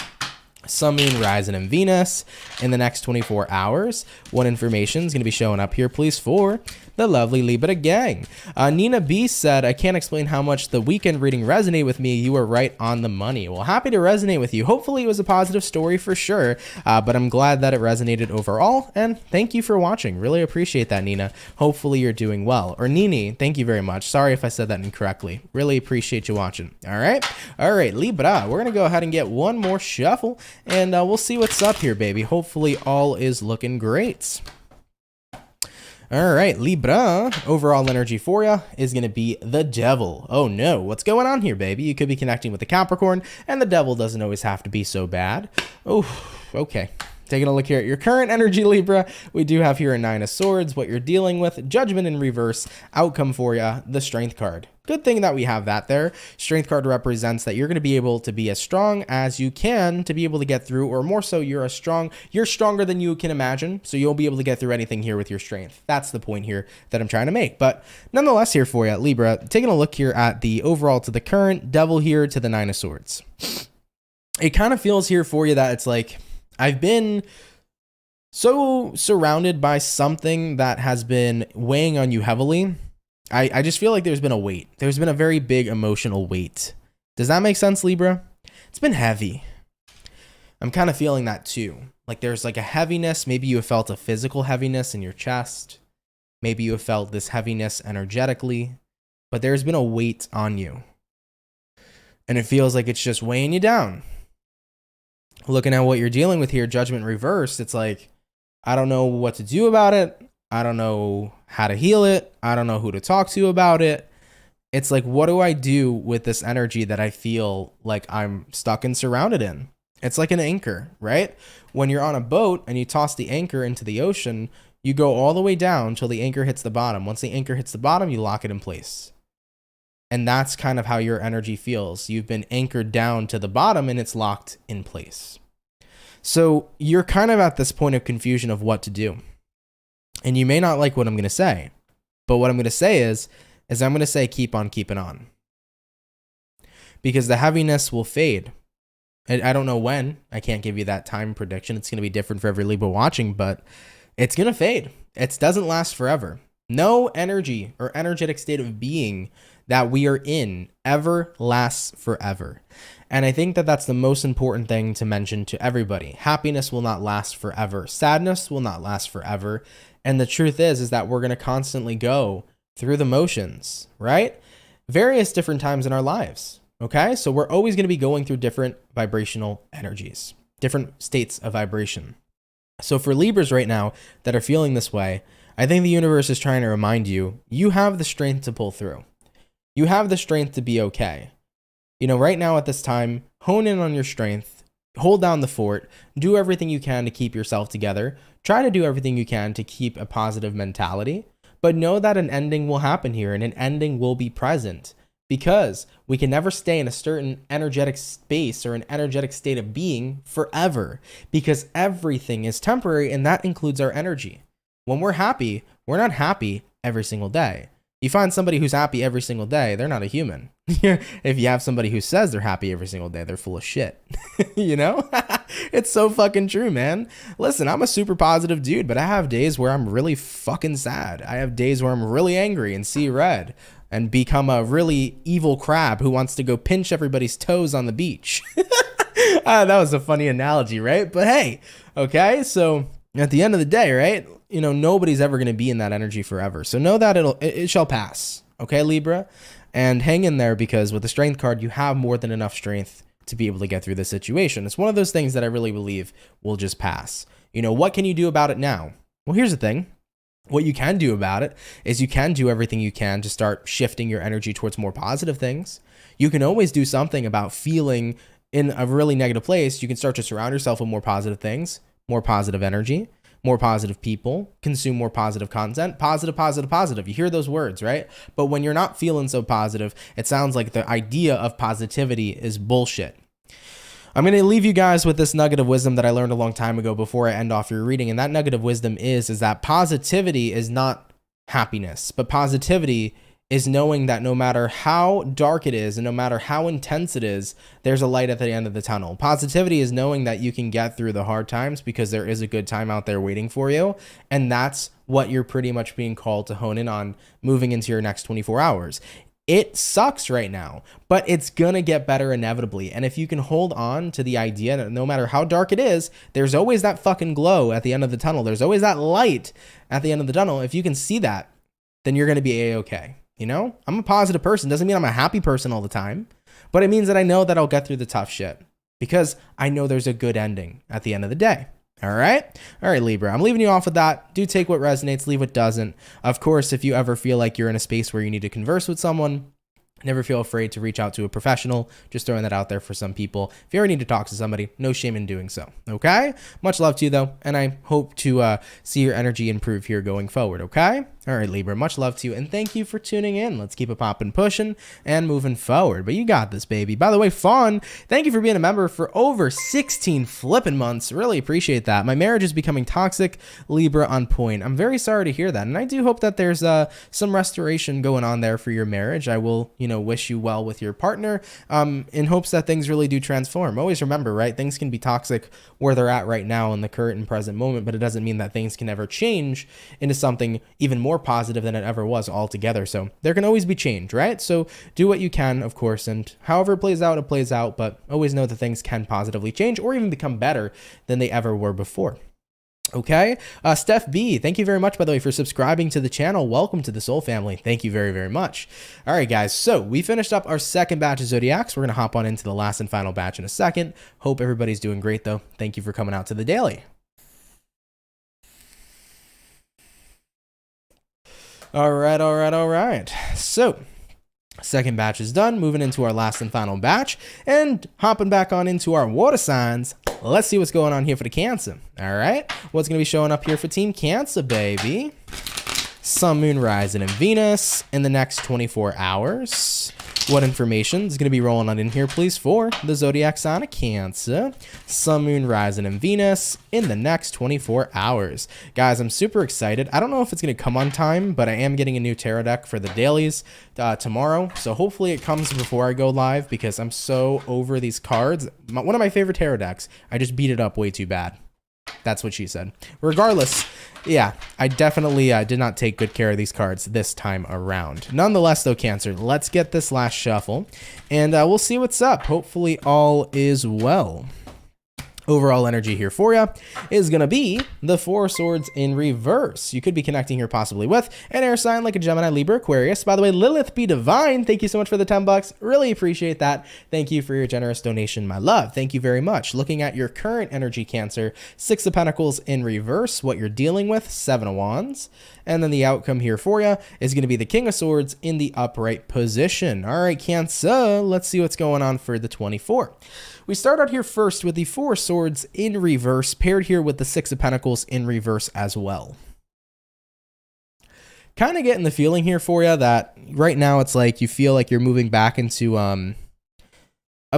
Sun, Moon, Rising, and Venus in the next 24 hours. What information is going to be showing up here, please, for the lovely Libra gang? Nina B said, I can't explain how much the weekend reading resonated with me. You were right on the money. Well, happy to resonate with you. Hopefully it was a positive story for sure, but I'm glad that it resonated overall, and thank you for watching. Really appreciate that, Nina. Hopefully you're doing well. Or Nini, thank you very much. Sorry if I said that incorrectly. Really appreciate you watching. All right, Libra, we're going to go ahead and get one more shuffle, and we'll see what's up here, baby. Hopefully all is looking great. All right, Libra, overall energy for you is going to be the devil. Oh no, what's going on here, baby? You could be connecting with the Capricorn, and the devil doesn't always have to be so bad. Oh, okay. Taking a look here at your current energy, Libra, we do have here a 9 of Swords, what you're dealing with, Judgment in reverse, outcome for you, the Strength card. Good thing that we have that there. Strength card represents that you're going to be able to be as strong as you can to be able to get through, or more so, you're stronger than you can imagine, so you'll be able to get through anything here with your strength. That's the point here that I'm trying to make. But nonetheless here for you, Libra, taking a look here at the overall to the current, devil here to the 9 of Swords. It kind of feels here for you that it's like, I've been so surrounded by something that has been weighing on you heavily. I just feel like there's been a weight. There's been a very big emotional weight. Does that make sense, Libra? It's been heavy. I'm kind of feeling that too. Like there's like a heaviness. Maybe you have felt a physical heaviness in your chest. Maybe you have felt this heaviness energetically, but there's been a weight on you. And it feels like it's just weighing you down. Looking at what you're dealing with here, Judgment reversed, it's like, I don't know what to do about it. I don't know how to heal it. I don't know who to talk to about it. It's like, what do I do with this energy that I feel like I'm stuck and surrounded in? It's like an anchor, right? When you're on a boat and you toss the anchor into the ocean, you go all the way down till the anchor hits the bottom. Once the anchor hits the bottom, you lock it in place. And that's kind of how your energy feels. You've been anchored down to the bottom and it's locked in place. So you're kind of at this point of confusion of what to do. And you may not like what I'm going to say, but what I'm going to say is I'm going to say keep on keeping on. Because the heaviness will fade. I don't know when. I can't give you that time prediction. It's going to be different for every Libra watching, but it's going to fade. It doesn't last forever. No energy or energetic state of being that we are in ever lasts forever. And I think that that's the most important thing to mention to everybody. Happiness will not last forever. Sadness will not last forever. And the truth is that we're going to constantly go through the motions, right? Various different times in our lives. Okay, so we're always going to be going through different vibrational energies, different states of vibration. So for Libras right now that are feeling this way, I think the universe is trying to remind you, you have the strength to pull through. You have the strength to be okay. You know, right now at this time, hone in on your strength, hold down the fort, do everything you can to keep yourself together, try to do everything you can to keep a positive mentality, but know that an ending will happen here and an ending will be present. Because we can never stay in a certain energetic space or an energetic state of being forever, because everything is temporary, and that includes our energy. When we're happy, we're not happy every single day. You find somebody who's happy every single day, they're not a human. If you have somebody who says they're happy every single day, they're full of shit. You know? It's so fucking true, man. Listen, I'm a super positive dude, but I have days where I'm really fucking sad. I have days where I'm really angry and see red. and become a really evil crab who wants to go pinch everybody's toes on the beach. That was a funny analogy, right? But hey, okay, so at the end of the day, right, you know, nobody's ever going to be in that energy forever. So know that it shall pass, okay, Libra? And hang in there, because with the strength card, you have more than enough strength to be able to get through this situation. It's one of those things that I really believe will just pass. You know, what can you do about it now? Well, here's the thing. What you can do about it is you can do everything you can to start shifting your energy towards more positive things. You can always do something about feeling in a really negative place. You can start to surround yourself with more positive things, more positive energy, more positive people, consume more positive content, positive, positive, positive. You hear those words, right? But when you're not feeling so positive, it sounds like the idea of positivity is bullshit. I'm going to leave you guys with this nugget of wisdom that I learned a long time ago before I end off your reading. And that nugget of wisdom is that positivity is not happiness, but positivity is knowing that no matter how dark it is and no matter how intense it is, there's a light at the end of the tunnel. Positivity is knowing that you can get through the hard times because there is a good time out there waiting for you. And that's what you're pretty much being called to hone in on moving into your next 24 hours. It sucks right now, but it's going to get better inevitably. And if you can hold on to the idea that no matter how dark it is, there's always that fucking glow at the end of the tunnel. There's always that light at the end of the tunnel. If you can see that, then you're going to be A-okay. You know, I'm a positive person. Doesn't mean I'm a happy person all the time, but it means that I know that I'll get through the tough shit because I know there's a good ending at the end of the day. All right, Libra, I'm leaving you off with that. Do take what resonates, leave what doesn't. Of course, if you ever feel like you're in a space where you need to converse with someone, never feel afraid to reach out to a professional. Just throwing that out there for some people. If you ever need to talk to somebody, no shame in doing so. Okay? Much love to you, though, and I hope to see your energy improve here going forward. Okay? All right, Libra, much love to you, and thank you for tuning in. Let's keep it popping, pushing, and moving forward. But you got this, baby. By the way, Fawn, thank you for being a member for over 16 flipping months. Really appreciate that. My marriage is becoming toxic. Libra on point. I'm very sorry to hear that, and I do hope that there's some restoration going on there for your marriage. I will, wish you well with your partner in hopes that things really do transform. Always remember, right? Things can be toxic where they're at right now in the current and present moment, but it doesn't mean that things can ever change into something even more positive than it ever was altogether. So there can always be change, right? So do what you can, of course, and however it plays out, but always know that things can positively change or even become better than they ever were before. Okay, Steph B, thank you very much, by the way, for subscribing to the channel. Welcome to the Soul family. Thank you very, very much. All right, guys, so we finished up our second batch of Zodiacs. We're going to hop on into the last and final batch in a second. Hope everybody's doing great, though. Thank you for coming out to the daily. All right. So second batch is done. Moving into our last and final batch and hopping back on into our water signs. Let's see what's going on here for the Cancer. All right. What's going to be showing up here for Team Cancer, baby? Sun, Moon, Rising, and Venus in the next 24 hours. What information is going to be rolling on in here, please, for the zodiac sign of Cancer? Sun, Moon, Rising, and Venus in the next 24 hours. Guys, I'm super excited. I don't know if it's going to come on time, but I am getting a new tarot deck for the dailies tomorrow. So hopefully it comes before I go live because I'm so over these cards. One of my favorite tarot decks. I just beat it up way too bad. That's what she said. Regardless, yeah, I definitely did not take good care of these cards this time around. Nonetheless, though, Cancer, let's get this last shuffle, and we'll see what's up. Hopefully all is well. Overall energy here for you is going to be the Four Swords in reverse. You could be connecting here possibly with an air sign like a Gemini, Libra, Aquarius. By the way, Lilith Be Divine, thank you so much for the 10 bucks. Really appreciate that. Thank you for your generous donation, my love. Thank you very much. Looking at your current energy, Cancer, Six of Pentacles in reverse, what you're dealing with, Seven of Wands. And then the outcome here for you is going to be the King of Swords in the upright position. All right, Cancer, let's see what's going on for the 24. We start out here first with the Four Swords in reverse, paired here with the Six of Pentacles in reverse as well. Kind of getting the feeling here for you that right now it's like you feel like you're moving back into a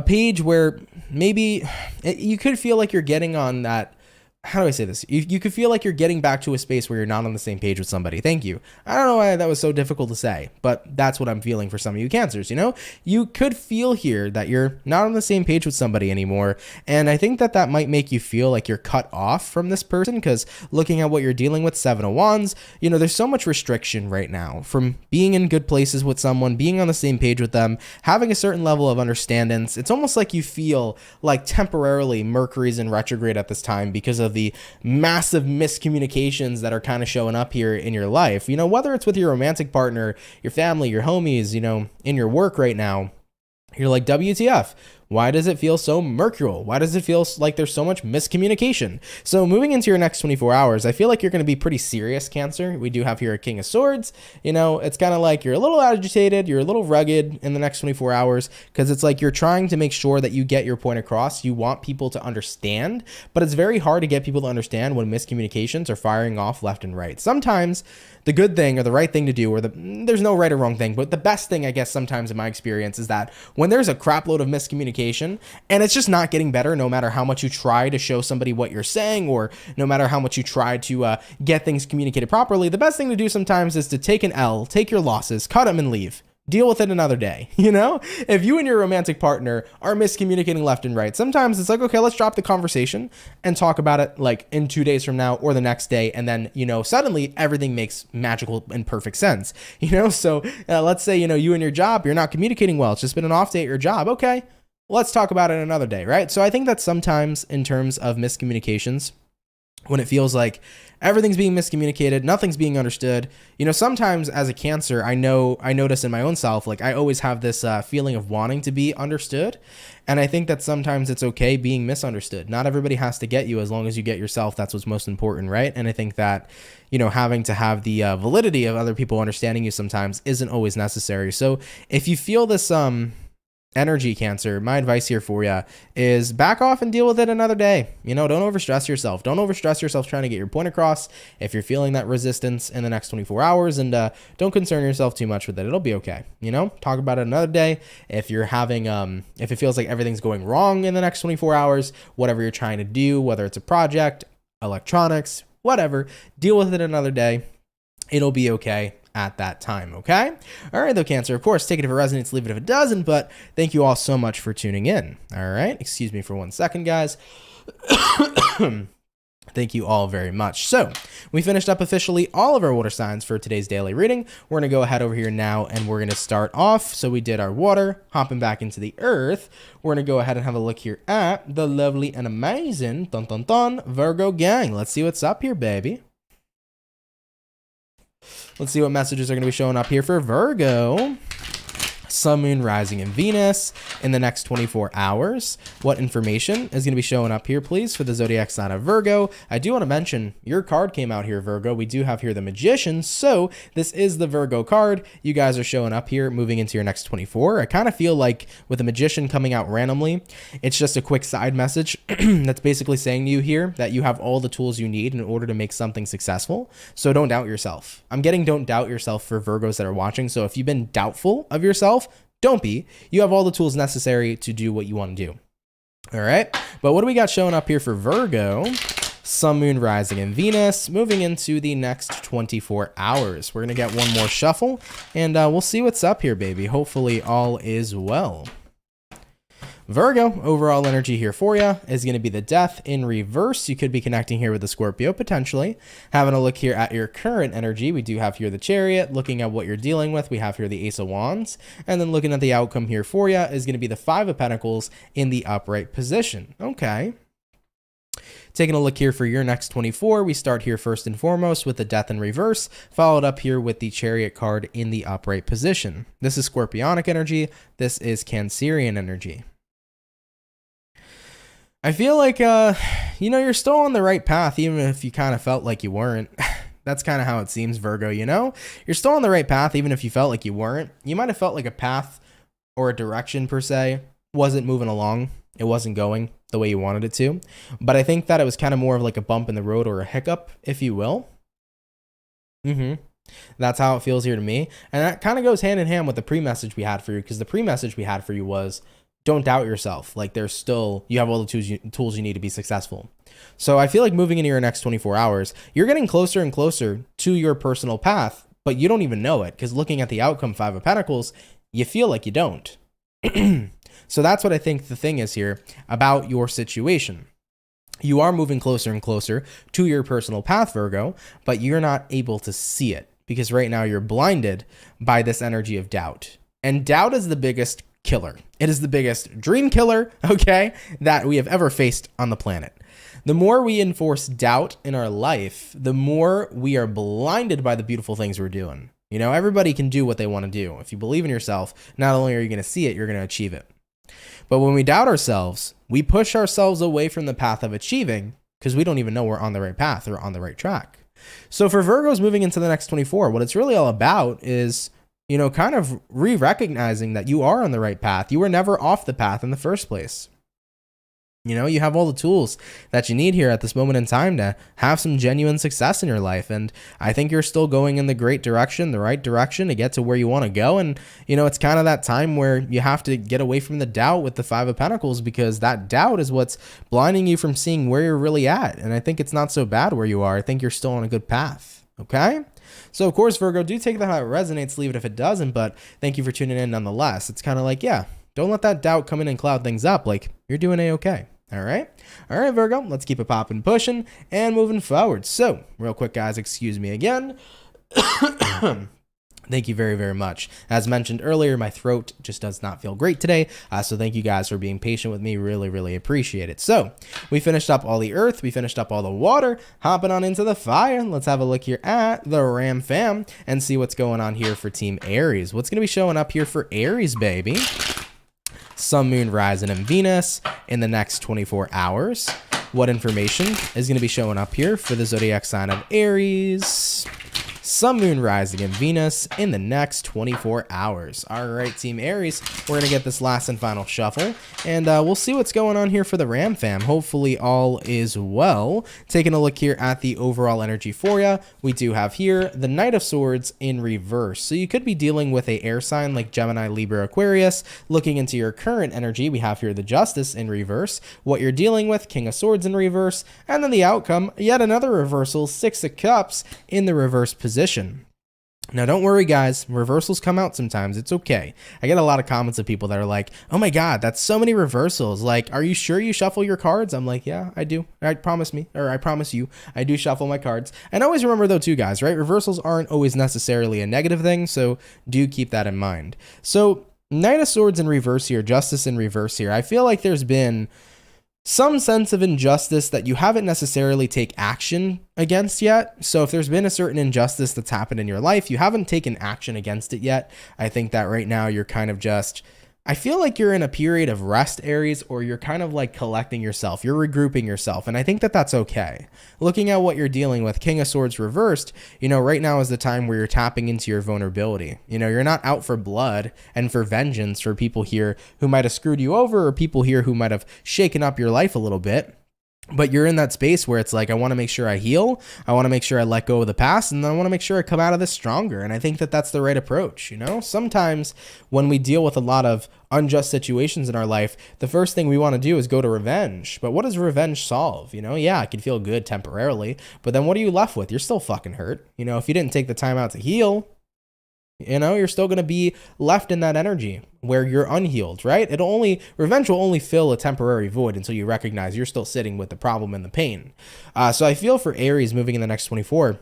page where maybe you could feel like you're getting on that how do I say this? You could feel like you're getting back to a space where you're not on the same page with somebody. Thank you. I don't know why that was so difficult to say, but that's what I'm feeling for some of you Cancers, you know? You could feel here that you're not on the same page with somebody anymore, and I think that that might make you feel like you're cut off from this person, because looking at what you're dealing with, Seven of Wands, you know, there's so much restriction right now from being in good places with someone, being on the same page with them, having a certain level of understandings. It's almost like you feel like temporarily Mercury's in retrograde at this time because of the massive miscommunications that are kind of showing up here in your life, you know, whether it's with your romantic partner, your family, your homies, you know, in your work right now. You're like, WTF? Why does it feel so mercurial? Why does it feel like there's so much miscommunication? So moving into your next 24 hours, I feel like you're going to be pretty serious, Cancer. We do have here a King of Swords. You know, it's kind of like you're a little agitated, you're a little rugged in the next 24 hours, because it's like you're trying to make sure that you get your point across. You want people to understand, but it's very hard to get people to understand when miscommunications are firing off left and right. Sometimes the good thing or the right thing to do, or there's no right or wrong thing, but the best thing, I guess, sometimes in my experience is that when there's a crap load of miscommunication and it's just not getting better, no matter how much you try to show somebody what you're saying, or no matter how much you try to get things communicated properly, the best thing to do sometimes is to take an L, take your losses, cut them and leave. Deal with it another day. You know, if you and your romantic partner are miscommunicating left and right, sometimes it's like, okay, let's drop the conversation and talk about it like in 2 days from now or the next day. And then, you know, suddenly everything makes magical and perfect sense, you know? So let's say, you know, you and your job, you're not communicating well. It's just been an off day at your job. Okay, let's talk about it another day, right? So I think that sometimes in terms of miscommunications, when it feels like everything's being miscommunicated, nothing's being understood, you know, sometimes as a Cancer, I notice in my own self, like I always have this feeling of wanting to be understood. And I think that sometimes it's okay being misunderstood. Not everybody has to get you, as long as you get yourself. That's what's most important, right? And I think that, you know, having to have the validity of other people understanding you sometimes isn't always necessary. So if you feel this, energy, Cancer, my advice here for you is back off and deal with it another day. You know, don't overstress yourself. Don't overstress yourself trying to get your point across if you're feeling that resistance in the next 24 hours, and don't concern yourself too much with it. It'll be okay. You know, talk about it another day. If you're having, if it feels like everything's going wrong in the next 24 hours, whatever you're trying to do, whether it's a project, electronics, whatever, deal with it another day. It'll be okay at that time, okay? All right, though, Cancer, of course, take it if it resonates, leave it if it doesn't, but thank you all so much for tuning in, all right? Excuse me for 1 second, guys. Thank you all very much. So we finished up officially all of our water signs for today's daily reading. We're going to go ahead over here now, and we're going to start off. So we did our water, hopping back into the earth. We're going to go ahead and have a look here at the lovely and amazing, dun, dun, dun, Virgo gang. Let's see what's up here, baby. Let's see what messages are going to be showing up here for Virgo. Sun, Moon, Rising, and Venus in the next 24 hours. What information is going to be showing up here, please, for the zodiac sign of Virgo? I do want to mention your card came out here, Virgo. We do have here the Magician, so this is the Virgo card. You guys are showing up here, moving into your next 24. I kind of feel like with the Magician coming out randomly, it's just a quick side message that's basically saying to you here that you have all the tools you need in order to make something successful. So don't doubt yourself. I'm getting don't doubt yourself for Virgos that are watching. So if you've been doubtful of yourself, don't be. You have all the tools necessary to do what you want to do. All right. But what do we got showing up here for Virgo? Sun, Moon, Rising, and Venus moving into the next 24 hours. We're going to get one more shuffle, and we'll see what's up here, baby. Hopefully all is well. Virgo, overall energy here for you is going to be the Death in reverse. You could be connecting here with the Scorpio, potentially. Having a look here at your current energy, we do have here the Chariot. Looking at what you're dealing with, we have here the Ace of Wands. And then looking at the outcome here for you is going to be the Five of Pentacles in the upright position. Okay. Taking a look here for your next 24, we start here first and foremost with the Death in reverse, followed up here with the Chariot card in the upright position. This is Scorpionic energy. This is Cancerian energy. I feel like, you know, you're still on the right path, even if you kind of felt like you weren't. That's kind of how it seems, Virgo, you know? You're still on the right path, even if you felt like you weren't. You might have felt like a path or a direction, per se, wasn't moving along. It wasn't going the way you wanted it to. But I think that it was kind of more of like a bump in the road or a hiccup, if you will. That's how it feels here to me. And that kind of goes hand in hand with the pre-message we had for you, because the pre-message we had for you was, don't doubt yourself. Like, there's still, you have all the tools you need to be successful. So I feel like moving into your next 24 hours, you're getting closer and closer to your personal path, but you don't even know it, because looking at the outcome, 5 of Pentacles, you feel like you don't. So that's what I think the thing is here about your situation. You are moving closer and closer to your personal path, Virgo, but you're not able to see it because right now you're blinded by this energy of doubt. And doubt is the biggest killer. It is the biggest dream killer, okay, that we have ever faced on the planet. The more we enforce doubt in our life, the more we are blinded by the beautiful things we're doing. You know, everybody can do what they want to do. If you believe in yourself, not only are you going to see it, you're going to achieve it. But when we doubt ourselves, we push ourselves away from the path of achieving because we don't even know we're on the right path or on the right track. So for Virgos moving into the next 24, what it's really all about is, you know, kind of re-recognizing that you are on the right path. You were never off the path in the first place. You know, you have all the tools that you need here at this moment in time to have some genuine success in your life. And I think you're still going in the right direction to get to where you want to go. And, you know, it's kind of that time where you have to get away from the doubt with the 5 of Pentacles, because that doubt is what's blinding you from seeing where you're really at. And I think it's not so bad where you are. I think you're still on a good path. Okay? So, of course, Virgo, do take that how it resonates, leave it if it doesn't. But thank you for tuning in nonetheless. It's kind of like, yeah, don't let that doubt come in and cloud things up. Like, you're doing A-okay. All right, Virgo, let's keep it popping, pushing, and moving forward. So, real quick, guys, excuse me again. Thank you very, very much. As mentioned earlier, my throat just does not feel great today. So thank you guys for being patient with me. Really, really appreciate it. So we finished up all the earth. We finished up all the water. Hopping on into the fire. Let's have a look here at the Ram Fam and see what's going on here for Team Aries. What's going to be showing up here for Aries, baby? Sun, Moon, Rising, and Venus in the next 24 hours. What information is going to be showing up here for the zodiac sign of Aries? Sun, Moon, Rising, and Venus in the next 24 hours. All right, Team Aries, we're going to get this last and final shuffle, and we'll see what's going on here for the Ram Fam. Hopefully all is well. Taking a look here at the overall energy for you, we do have here the Knight of Swords in reverse. So you could be dealing with a air sign like Gemini, Libra, Aquarius. Looking into your current energy, we have here the Justice in reverse. What you're dealing with, King of Swords in reverse, and then the outcome, yet another reversal, 6 of Cups in the reverse position. Now, don't worry, guys. Reversals come out sometimes. It's okay. I get a lot of comments of people that are like, oh my God, that's so many reversals. Like, are you sure you shuffle your cards? I'm like, yeah, I do. I promise you, I do shuffle my cards. And always remember though too, guys, right? Reversals aren't always necessarily a negative thing. So do keep that in mind. So Knight of Swords in reverse here, Justice in reverse here. I feel like there's been some sense of injustice that you haven't necessarily take action against yet. So if there's been a certain injustice that's happened in your life, you haven't taken action against it yet. I think that right now you're kind of just, I feel like you're in a period of rest, Aries, or you're kind of like collecting yourself. You're regrouping yourself. And I think that that's okay. Looking at what you're dealing with, King of Swords reversed, you know, right now is the time where you're tapping into your vulnerability. You know, you're not out for blood and for vengeance for people here who might have screwed you over or people here who might have shaken up your life a little bit. But you're in that space where it's like, I want to make sure I heal. I want to make sure I let go of the past. And then I want to make sure I come out of this stronger. And I think that that's the right approach. You know, sometimes when we deal with a lot of unjust situations in our life, the first thing we want to do is go to revenge. But what does revenge solve? You know, yeah, it can feel good temporarily. But then what are you left with? You're still fucking hurt. You know, if you didn't take the time out to heal, you know, you're still going to be left in that energy where you're unhealed, right? Revenge will only fill a temporary void until you recognize you're still sitting with the problem and the pain. So I feel for Aries moving in the next 24,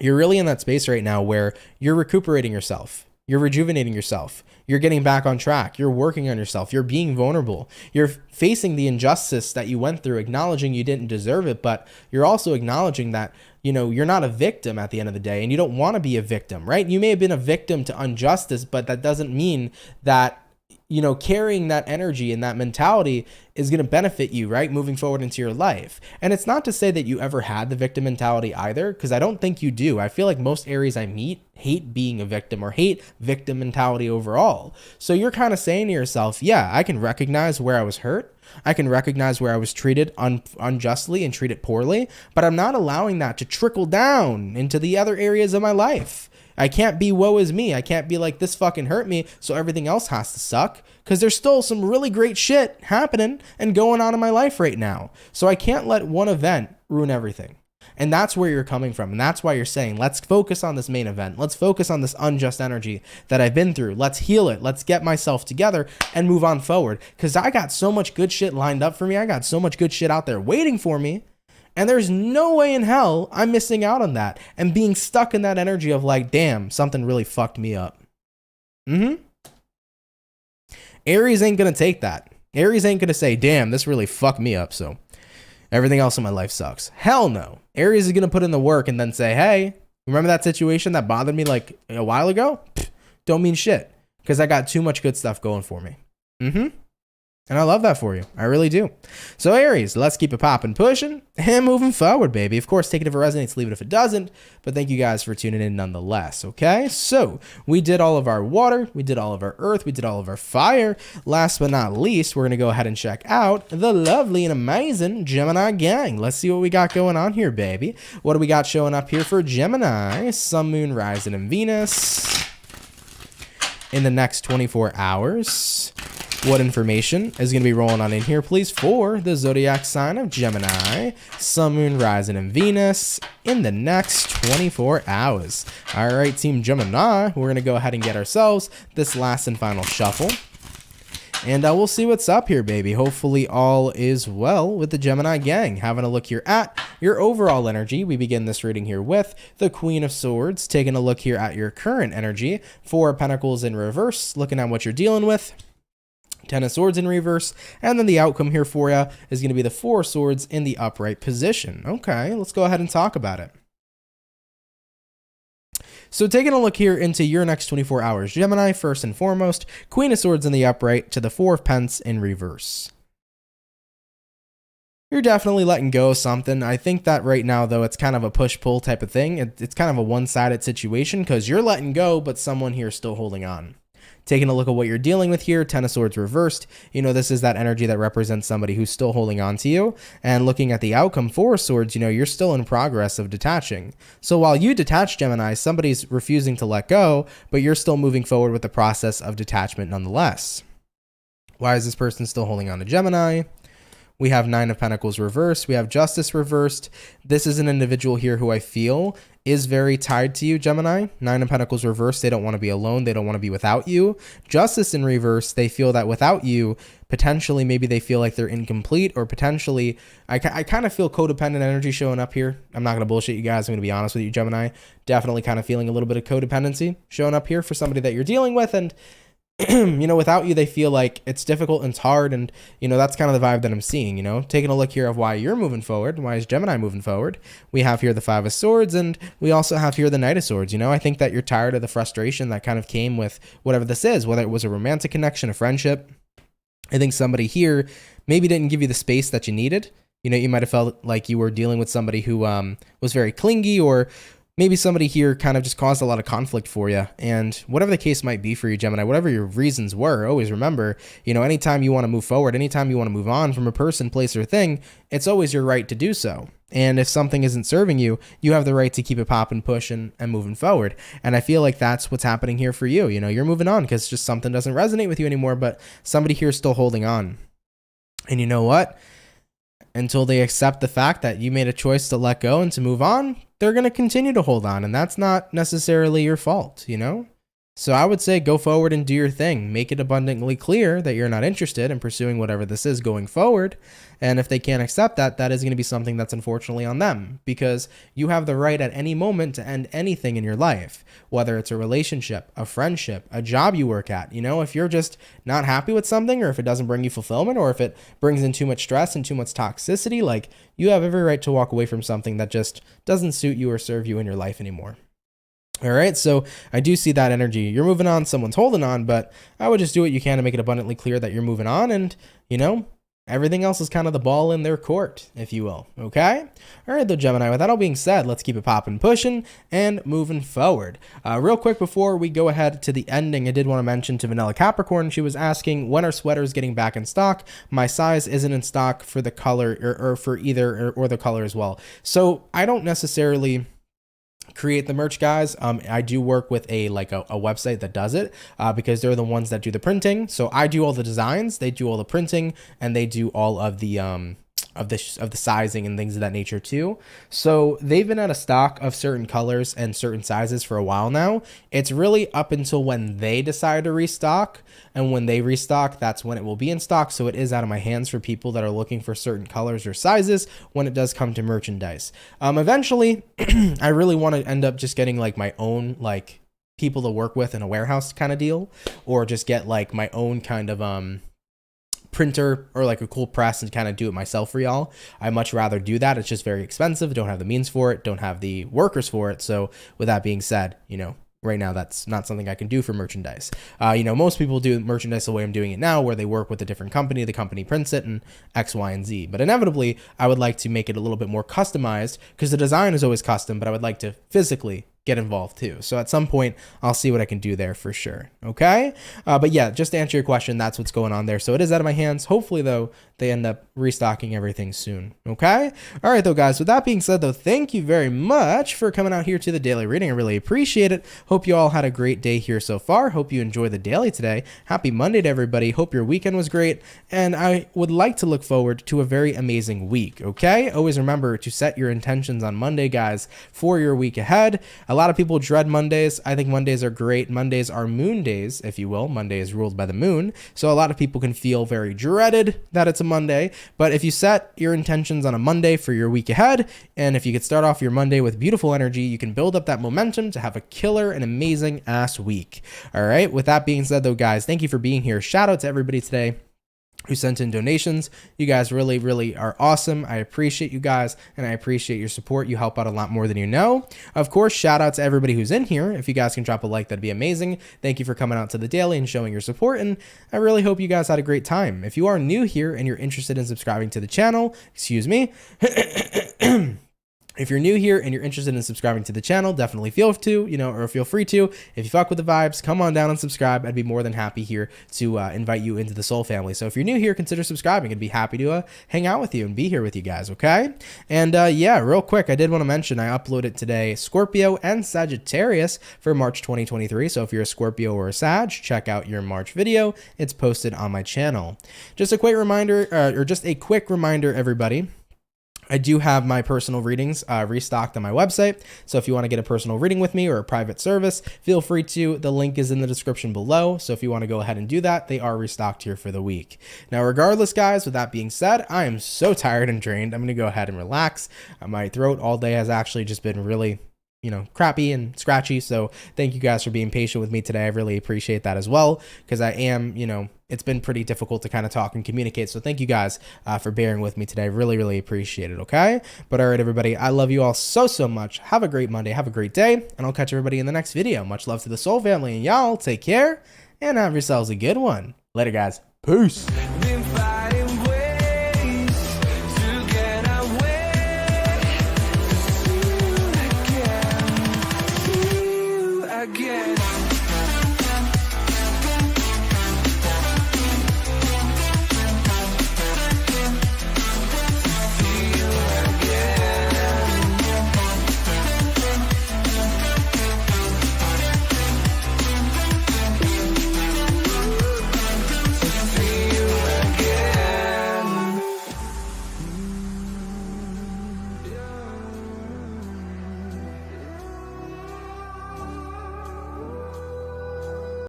you're really in that space right now where you're recuperating yourself. You're rejuvenating yourself. You're getting back on track. You're working on yourself. You're being vulnerable. You're facing the injustice that you went through, acknowledging you didn't deserve it, but you're also acknowledging that, you know, you're not a victim at the end of the day, and you don't want to be a victim, right? You may have been a victim to injustice, but that doesn't mean that, you know, carrying that energy and that mentality is going to benefit you, right? Moving forward into your life. And it's not to say that you ever had the victim mentality either, because I don't think you do. I feel like most Aries I meet hate being a victim or hate victim mentality overall. So you're kind of saying to yourself, yeah, I can recognize where I was hurt. I can recognize where I was treated unjustly and treated poorly, but I'm not allowing that to trickle down into the other areas of my life. I can't be woe is me. I can't be like, this fucking hurt me, so everything else has to suck. Because there's still some really great shit happening and going on in my life right now. So I can't let one event ruin everything. And that's where you're coming from. And that's why you're saying, let's focus on this main event. Let's focus on this unjust energy that I've been through. Let's heal it. Let's get myself together and move on forward. Because I got so much good shit lined up for me. I got so much good shit out there waiting for me. And there's no way in hell I'm missing out on that and being stuck in that energy of like, damn, something really fucked me up. Aries ain't going to take that. Aries ain't going to say, damn, this really fucked me up, so everything else in my life sucks. Hell no. Aries is going to put in the work and then say, hey, remember that situation that bothered me like a while ago? Don't mean shit, because I got too much good stuff going for me. And I love that for you. I really do. So Aries, let's keep it popping, pushing, and moving forward, baby. Of course, take it if it resonates, leave it if it doesn't. But thank you guys for tuning in nonetheless, okay? So we did all of our water. We did all of our earth. We did all of our fire. Last but not least, we're going to go ahead and check out the lovely and amazing Gemini gang. Let's see what we got going on here, baby. What do we got showing up here for Gemini? Sun, Moon, Rising, and Venus in the next 24 hours. What information is going to be rolling on in here, please, for the zodiac sign of Gemini, Sun, Moon, Rising, and Venus in the next 24 hours. All right, Team Gemini, we're going to go ahead and get ourselves this last and final shuffle. And we'll see what's up here, baby. Hopefully all is well with the Gemini gang. Having a look here at your overall energy. We begin this reading here with the Queen of Swords. Taking a look here at your current energy. Four of Pentacles in reverse. Looking at what you're dealing with. Ten of Swords in reverse, and then the outcome here for you is going to be the Four of Swords in the upright position. Okay, let's go ahead and talk about it. So taking a look here into your next 24 hours, Gemini, first and foremost, Queen of Swords in the upright to the Four of Pence in reverse. You're definitely letting go of something. I think that right now, though, it's kind of a push-pull type of thing. It's kind of a one-sided situation because you're letting go, but someone here is still holding on. Taking a look at what you're dealing with here, Ten of Swords reversed. You know, this is that energy that represents somebody who's still holding on to you. And looking at the outcome, Four of Swords, you know, you're still in progress of detaching. So while you detach, Gemini, somebody's refusing to let go, but you're still moving forward with the process of detachment nonetheless. Why is this person still holding on to Gemini? We have Nine of Pentacles reversed. We have Justice reversed. This is an individual here who I feel is very tied to you, Gemini. Nine of Pentacles reversed. They don't want to be alone. They don't want to be without you. Justice in reverse. They feel that without you, potentially, maybe they feel like they're incomplete, or potentially, I kind of feel codependent energy showing up here. I'm not going to bullshit you guys. I'm going to be honest with you, Gemini. Definitely kind of feeling a little bit of codependency showing up here for somebody that you're dealing with. And you know, without you, they feel like it's difficult and it's hard. And, you know, that's kind of the vibe that I'm seeing, you know, taking a look here of why you're moving forward. Why is Gemini moving forward? We have here the Five of Swords, and we also have here the Knight of Swords. You know, I think that you're tired of the frustration that kind of came with whatever this is, whether it was a romantic connection, a friendship. I think somebody here maybe didn't give you the space that you needed. You know, you might have felt like you were dealing with somebody who was very clingy, or maybe somebody here kind of just caused a lot of conflict for you. And whatever the case might be for you, Gemini, whatever your reasons were, always remember, you know, anytime you want to move forward, anytime you want to move on from a person, place, or thing, it's always your right to do so. And if something isn't serving you, you have the right to keep it popping, pushing, and moving forward. And I feel like that's what's happening here for you. You know, you're moving on because just something doesn't resonate with you anymore, but somebody here is still holding on. And you know what? Until they accept the fact that you made a choice to let go and to move on, they're going to continue to hold on. And that's not necessarily your fault, you know? So I would say go forward and do your thing. Make it abundantly clear that you're not interested in pursuing whatever this is going forward. And if they can't accept that, that is going to be something that's unfortunately on them, because you have the right at any moment to end anything in your life, whether it's a relationship, a friendship, a job you work at. You know, if you're just not happy with something, or if it doesn't bring you fulfillment, or if it brings in too much stress and too much toxicity, like, you have every right to walk away from something that just doesn't suit you or serve you in your life anymore. All right, so I do see that energy. You're moving on, someone's holding on, but I would just do what you can to make it abundantly clear that you're moving on, and, you know, everything else is kind of the ball in their court, if you will, okay? All right, though, Gemini, with that all being said, let's keep it popping, pushing, and moving forward. Real quick, before we go ahead to the ending, I did want to mention to Vanilla Capricorn, she was asking, when are sweaters getting back in stock? My size isn't in stock for the color, or for either, or the color as well. So I don't necessarily create the merch, guys. I do work with a website that does it, because they're the ones that do the printing. So I do all the designs, they do all the printing, and they do all of the sizing and things of that nature too. So they've been out of stock of certain colors and certain sizes for a while now. It's really up until when they decide to restock, and when they restock, that's when it will be in stock. So it is out of my hands for people that are looking for certain colors or sizes when it does come to merchandise. Eventually I really want to end up just getting like my own like people to work with in a warehouse kind of deal, or just get like my own kind of printer or like a cool press and kind of do it myself for y'all. I much rather do that. It's just very expensive. Don't have the means for it, don't have the workers for it. So with that being said, you know, right now that's not something I can do for merchandise. You know, most people do merchandise the way I'm doing it now, where they work with a different company, the company prints it, and X, Y, and Z. But inevitably I would like to make it a little bit more customized, because the design is always custom, but I would like to physically get involved too. So at some point I'll see what I can do there for sure. Okay. But yeah, just to answer your question, that's what's going on there. So it is out of my hands. Hopefully though, they end up restocking everything soon. Okay. All right though, guys, with that being said though, thank you very much for coming out here to the daily reading. I really appreciate it. Hope you all had a great day here so far. Hope you enjoyed the daily today. Happy Monday to everybody. Hope your weekend was great. And I would like to look forward to a very amazing week. Okay. Always remember to set your intentions on Monday, guys, for your week ahead. A lot of people dread Mondays. I think Mondays are great. Mondays are moon days, if you will. Monday is ruled by the moon. So a lot of people can feel very dreaded that it's a Monday. But if you set your intentions on a Monday for your week ahead, and if you could start off your Monday with beautiful energy, you can build up that momentum to have a killer and amazing ass week. All right. With that being said though, guys, thank you for being here. Shout out to everybody today who sent in donations. You guys really, really are awesome. I appreciate you guys, and I appreciate your support. You help out a lot more than you know. Of course, shout out to everybody who's in here. If you guys can drop a like, that'd be amazing. Thank you for coming out to the daily and showing your support, and I really hope you guys had a great time. If you are new here and you're interested in subscribing to the channel, excuse me, if you're new here and you're interested in subscribing to the channel, definitely feel free to. If you fuck with the vibes, come on down and subscribe. I'd be more than happy here to invite you into the Soul family. So if you're new here, consider subscribing. I'd be happy to hang out with you and be here with you guys, okay? And yeah, real quick, I did want to mention I uploaded today Scorpio and Sagittarius for March 2023. So if you're a Scorpio or a Sag, check out your March video. It's posted on my channel. Just a quick reminder, everybody. I do have my personal readings restocked on my website. So if you want to get a personal reading with me or a private service, feel free to. The link is in the description below. So if you want to go ahead and do that, they are restocked here for the week. Now, regardless, guys, with that being said, I am so tired and drained. I'm going to go ahead and relax. My throat all day has actually just been really, crappy and scratchy. So thank you guys for being patient with me today. I really appreciate that as well, because I am, it's been pretty difficult to kind of talk and communicate. So thank you guys for bearing with me today. I really, really appreciate it. Okay. But all right, everybody, I love you all so, so much. Have a great Monday. Have a great day. And I'll catch everybody in the next video. Much love to the Soul family, and y'all take care and have yourselves a good one. Later, guys. Peace.